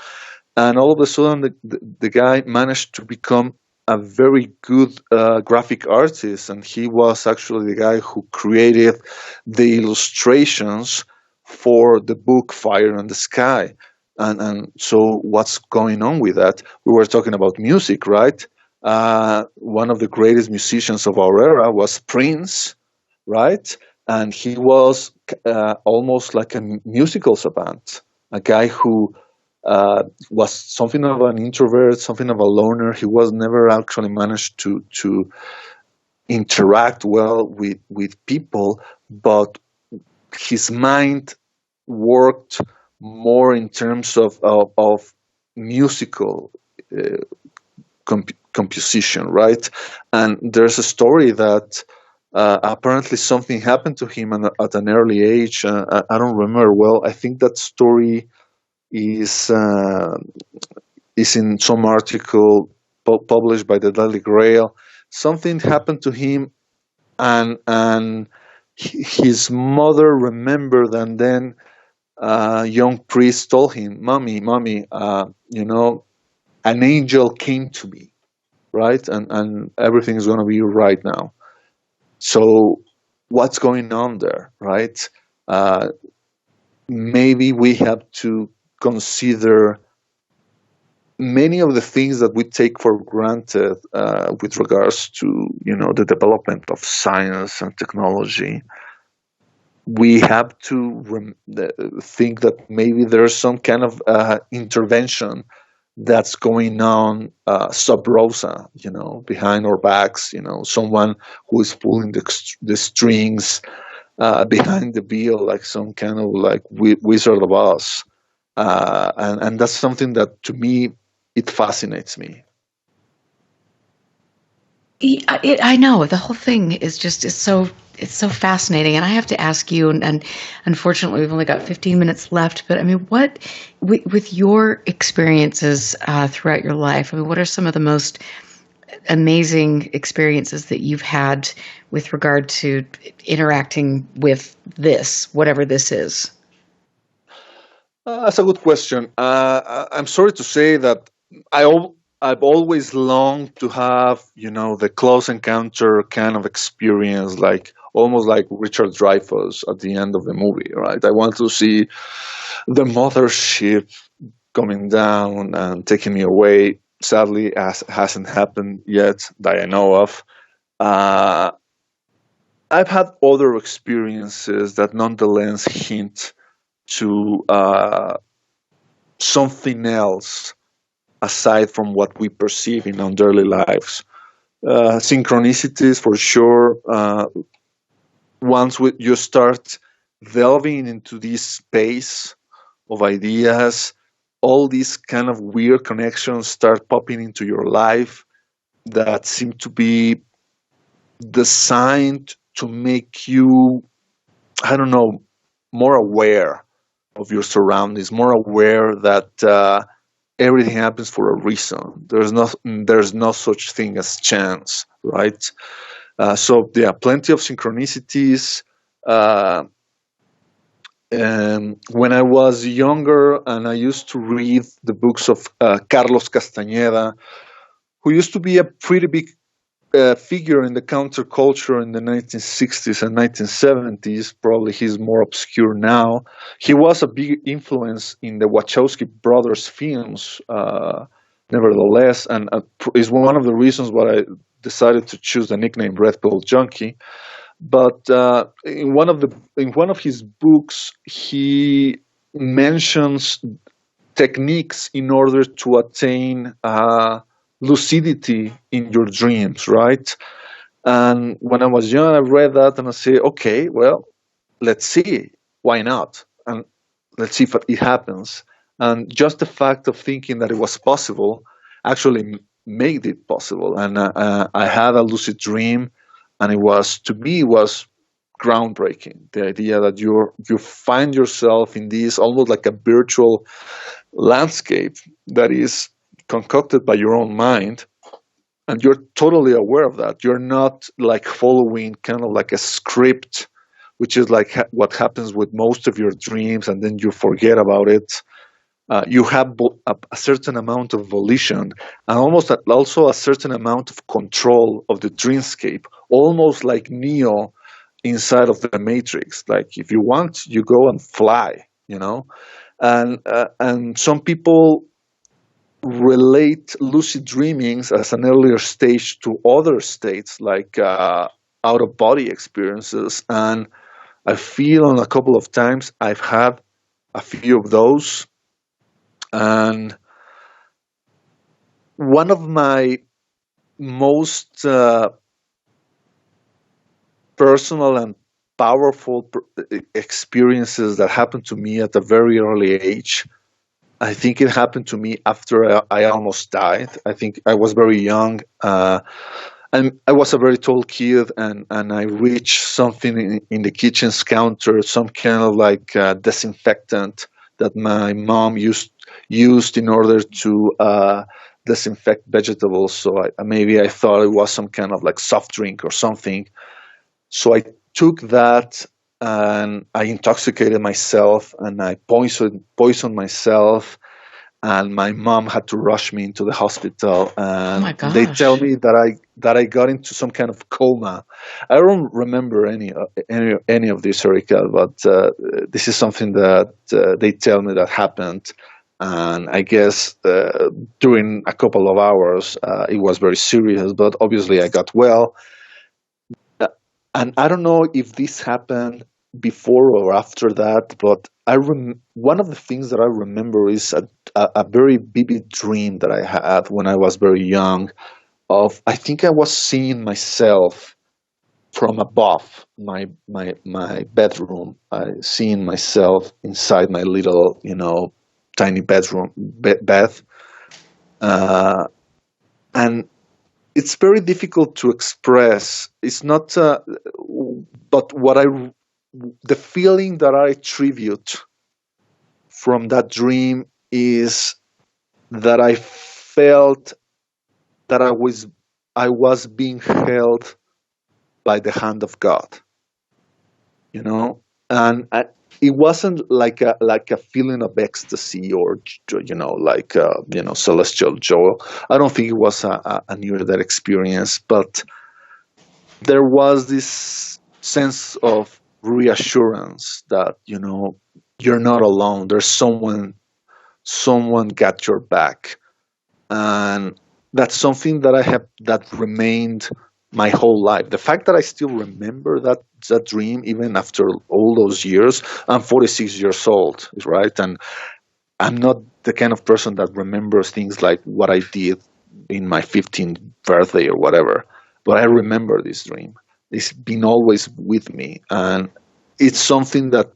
and all of a sudden the guy managed to become a very good graphic artist, and he was actually the guy who created the illustrations for the book Fire in the Sky. And so what's going on with that? We were talking about music, right? One of the greatest musicians of our era was Prince, right? And he was almost like a musical savant, a guy who was something of an introvert, something of a loner. He was never actually managed to interact well with people, but his mind worked more in terms of musical composition, right? And there's a story that apparently something happened to him at an early age. I don't remember well. I think that story is in some article published by the Daily Grail. Something happened to him, and his mother remembered, and then young priest told him, "Mommy, an angel came to me, right? And everything is going to be right now." So what's going on there, right? Maybe we have to consider many of the things that we take for granted with regards to the development of science and technology. We have to think that maybe there's some kind of intervention that's going on sub rosa, behind our backs. Someone who is pulling the strings behind the veil, like some kind of like Wizard of Oz. And that's something that, to me, it fascinates me. I know the whole thing is just it's so fascinating, and I have to ask you, and unfortunately we've only got 15 minutes left, but I mean, what with your experiences throughout your life, I mean, what are some of the most amazing experiences that you've had with regard to interacting with this, whatever this is? That's a good question. I'm sorry to say that I've always longed to have, the close encounter kind of experience, like almost like Richard Dreyfuss at the end of the movie, right? I want to see the mothership coming down and taking me away. Sadly, hasn't happened yet that I know of. I've had other experiences that nonetheless hint to something else aside from what we perceive in our daily lives. Synchronicities, for sure. Once you start delving into this space of ideas, all these kind of weird connections start popping into your life that seem to be designed to make you, I don't know, more aware of your surroundings, more aware that everything happens for a reason. There's no such thing as chance, right? So yeah, plenty of synchronicities. And when I was younger, and I used to read the books of Carlos Castañeda, who used to be a pretty big figure in the counterculture in the 1960s and 1970s. Probably he's more obscure now. He was a big influence in the Wachowski brothers films, nevertheless, and is one of the reasons why I decided to choose the nickname Red Pill Junkie. But in one of his books, he mentions techniques in order to attain lucidity in your dreams, right? And when I was young, I read that and I say, okay, well, let's see, why not? And let's see if it happens. And just the fact of thinking that it was possible actually made it possible. And I had a lucid dream, and it was groundbreaking. The idea that you find yourself in this almost like a virtual landscape that is concocted by your own mind, and you're totally aware of that. You're not like following kind of like a script, which is like what happens with most of your dreams, and then you forget about it. You have a certain amount of volition, and also a certain amount of control of the dreamscape, almost like Neo inside of the Matrix. Like if you want, you go and fly, and some people relate lucid dreamings as an earlier stage to other states like out-of-body experiences, and I feel on a couple of times I've had a few of those. And one of my most personal and powerful experiences that happened to me at a very early age, I think it happened to me after I almost died. I think I was very young, and I was a very tall kid, and I reached something in the kitchen's counter, some kind of like disinfectant that my mom used in order to disinfect vegetables. So maybe I thought it was some kind of like soft drink or something. So I took that and I intoxicated myself, and I poisoned myself, and my mom had to rush me into the hospital. And they tell me that I got into some kind of coma. I don't remember any of this, Erica, but this is something that they tell me that happened. And I guess during a couple of hours, it was very serious, but obviously I got well. And I don't know if this happened before or after that, but one of the things that I remember is a very vivid dream that I had when I was very young. I think I was seeing myself from above my bedroom. I seeing myself inside my little, tiny bedroom bed, and it's very difficult to express. It's not, but the feeling that I attribute from that dream is that I felt that I was being held by the hand of God, and it wasn't like a feeling of ecstasy or celestial joy. I don't think it was a near-death experience, but there was this sense of reassurance that you're not alone. There's someone got your back, and that's something that remained my whole life. The fact that I still remember that dream, even after all those years. I'm 46 years old, right? And I'm not the kind of person that remembers things like what I did in my 15th birthday or whatever. But I remember this dream. It's been always with me, and it's something that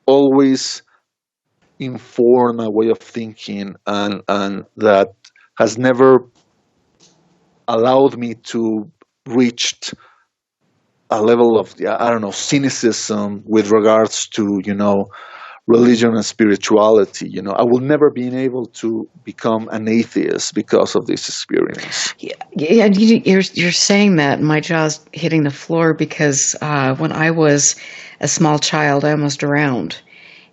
always informed my way of thinking, and that has never allowed me to reach a level of, I don't know, cynicism with regards to, religion and spirituality. I will never be able to become an atheist because of this experience. Yeah, you're saying that, and my jaw's hitting the floor because when I was a small child, I almost drowned.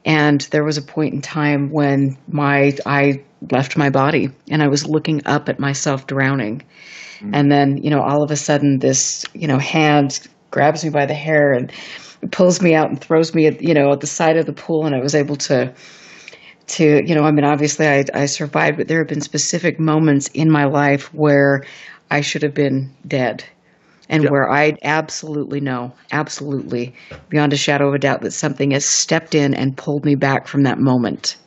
And there was a point in time when I left my body, and I was looking up at myself drowning. And then, all of a sudden this, hand grabs me by the hair and pulls me out and throws me at the side of the pool. And I was able to obviously I survived, but there have been specific moments in my life where I should have been dead. And where I absolutely know, absolutely, beyond a shadow of a doubt, that something has stepped in and pulled me back from that moment.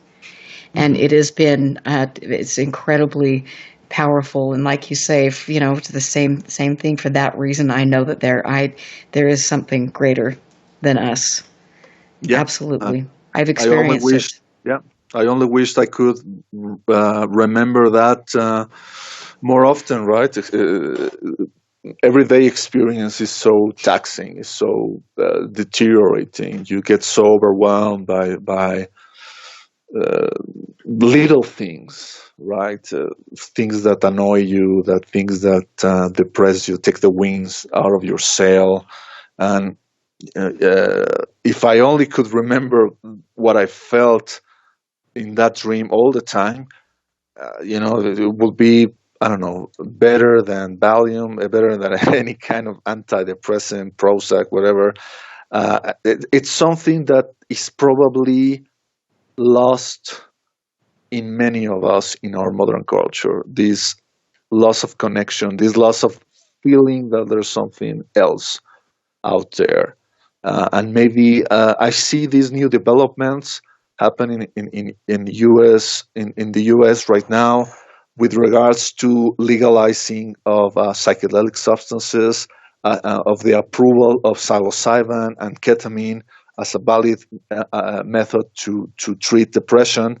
And it has been, it's incredibly powerful. And like you say, it's the same thing. For that reason, I know that there is something greater than us. Yeah. Absolutely. I've experienced it. Yeah. I only wished I could remember that more often, right? Everyday experience is so taxing, is so deteriorating. You get so overwhelmed by little things, right? Things that annoy you, things that depress you, take the wings out of your sail. And if I only could remember what I felt in that dream all the time, it would be, I don't know, better than Valium, better than any kind of antidepressant, Prozac, whatever. It's something that is probably lost in many of us in our modern culture. This loss of connection, this loss of feeling that there's something else out there. And maybe I see these new developments happening in the US right now, with regards to legalizing of psychedelic substances, of the approval of psilocybin and ketamine as a valid method to treat depression.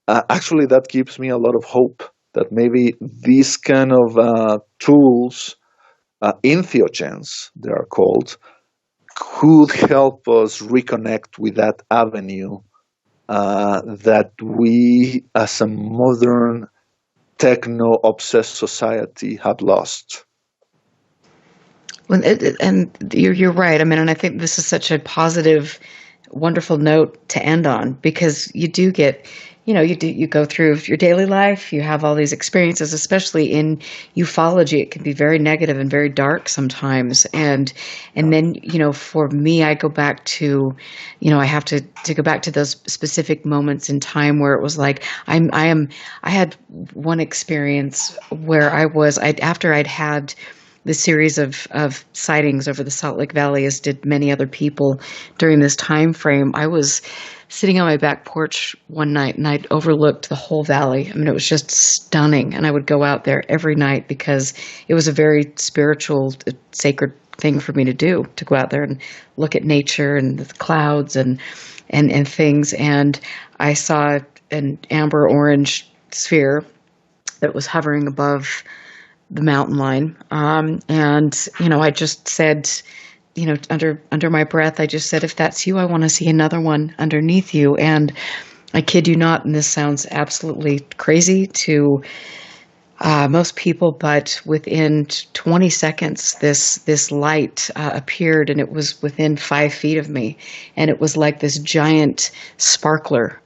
Actually, that gives me a lot of hope that maybe these kind of tools, entheogens, they are called, could help us reconnect with that avenue that we, as a modern techno-obsessed society, have lost. Well, and you're right. I mean, and I think this is such a positive, wonderful note to end on, because you do get, you go through your daily life, you have all these experiences, especially in ufology. It can be very negative and very dark sometimes. And then, for me, I go back to, I have to go back to those specific moments in time where it was like, I had one experience where after I'd had the series of sightings over the Salt Lake Valley, as did many other people during this time frame, I was sitting on my back porch one night and I'd overlooked the whole valley. I mean, it was just stunning. And I would go out there every night because it was a very spiritual, sacred thing for me to do, to go out there and look at nature and the clouds and things. And I saw an amber orange sphere that was hovering above the mountain line. I just said, under my breath, I just said, if that's you, I want to see another one underneath you. And I kid you not, and this sounds absolutely crazy to most people, but within 20 seconds, this light appeared, and it was within 5 feet of me. And it was like this giant sparkler.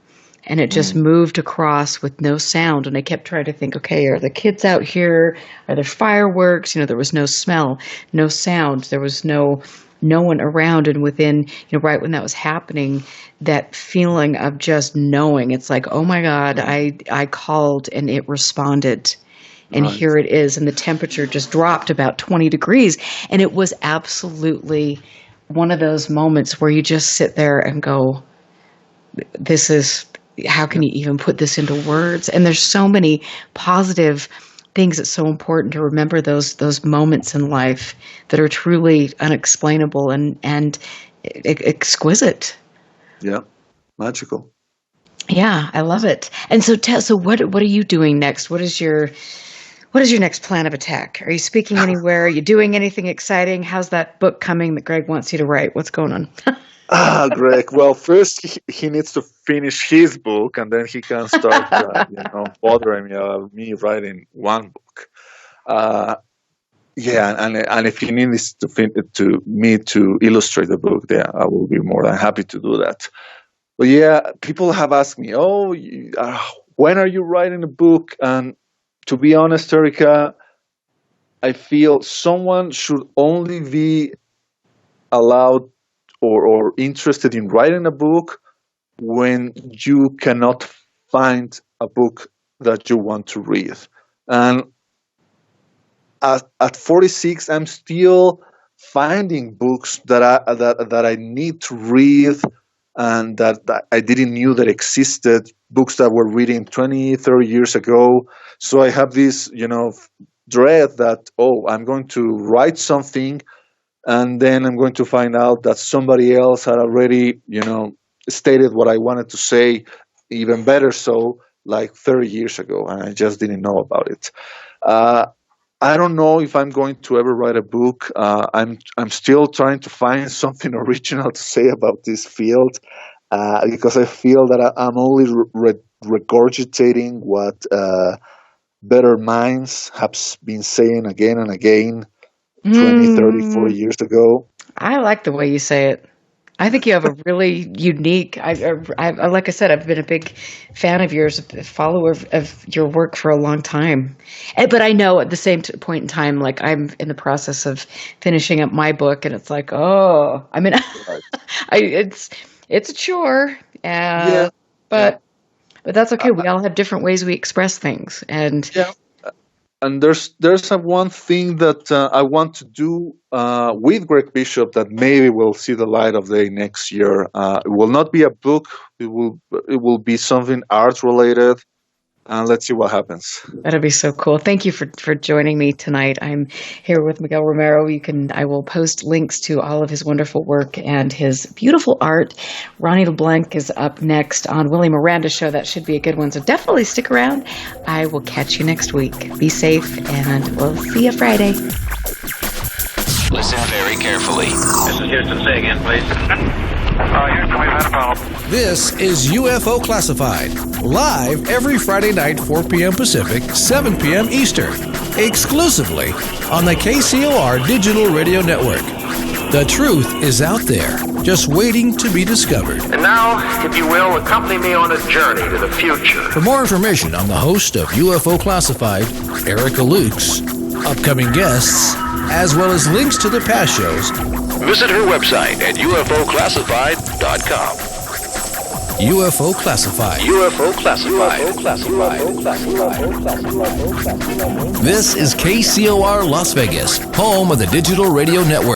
And it just moved across with no sound. And I kept trying to think, okay, are the kids out here? Are there fireworks? There was no smell, no sound. There was no one around. And within, right when that was happening, that feeling of just knowing, it's like, oh my God, I called and it responded. And here it is. And the temperature just dropped about 20 degrees. And it was absolutely one of those moments where you just sit there and go, how can you even put this into words? And there's so many positive things. It's so important to remember those moments in life that are truly unexplainable and exquisite. Yeah, magical. Yeah, I love it. And so what are you doing next? What is your What is your next plan of attack? Are you speaking anywhere? Are you doing anything exciting? How's that book coming that Greg wants you to write? What's going on? Greg. Well, first he needs to finish his book, and then he can start, bothering me writing one book. And if he needs me to illustrate the book, then I will be more than happy to do that. But yeah, people have asked me, when are you writing a book? And to be honest, Erica, I feel someone should only be allowed or interested in writing a book when you cannot find a book that you want to read. And at 46, I'm still finding books that I need to read and that I didn't knew that existed, books that were reading 20, 30 years ago. So I have this, dread that, I'm going to write something and then I'm going to find out that somebody else had already, stated what I wanted to say, even better so, like 30 years ago, and I just didn't know about it. I don't know if I'm going to ever write a book. I'm still trying to find something original to say about this field because I feel that I'm only regurgitating what better minds have been saying again and again 20, 30, 40 years ago. I like the way you say it. I think you have a really unique, like I said, I've been a big fan of yours, a follower of your work for a long time. But I know at the same point in time, like I'm in the process of finishing up my book and it's like, it's a chore. But that's okay. We all have different ways we express things. And And there's one thing that I want to do with Greg Bishop that maybe will see the light of day next year. It will not be a book. It will be something art related. And let's see what happens. That'll be so cool. Thank you for joining me tonight. I'm here with Miguel Romero. I will post links to all of his wonderful work and his beautiful art. Ronnie LeBlanc is up next on Willie Miranda's show. That should be a good one. So definitely stick around. I will catch you next week. Be safe, and we'll see you Friday. Listen very carefully. This is Houston. Say again, please. Houston, we've had a problem. This is UFO Classified, live every Friday night, 4 p.m. Pacific, 7 p.m. Eastern, exclusively on the KCOR Digital Radio Network. The truth is out there, just waiting to be discovered. And now, if you will, accompany me on a journey to the future. For more information on the host of UFO Classified, Erica Lukes, upcoming guests, as well as links to the past shows, visit her website at ufoclassified.com. UFO Classified. UFO Classified. This is KCOR Las Vegas, home of the Digital Radio Network.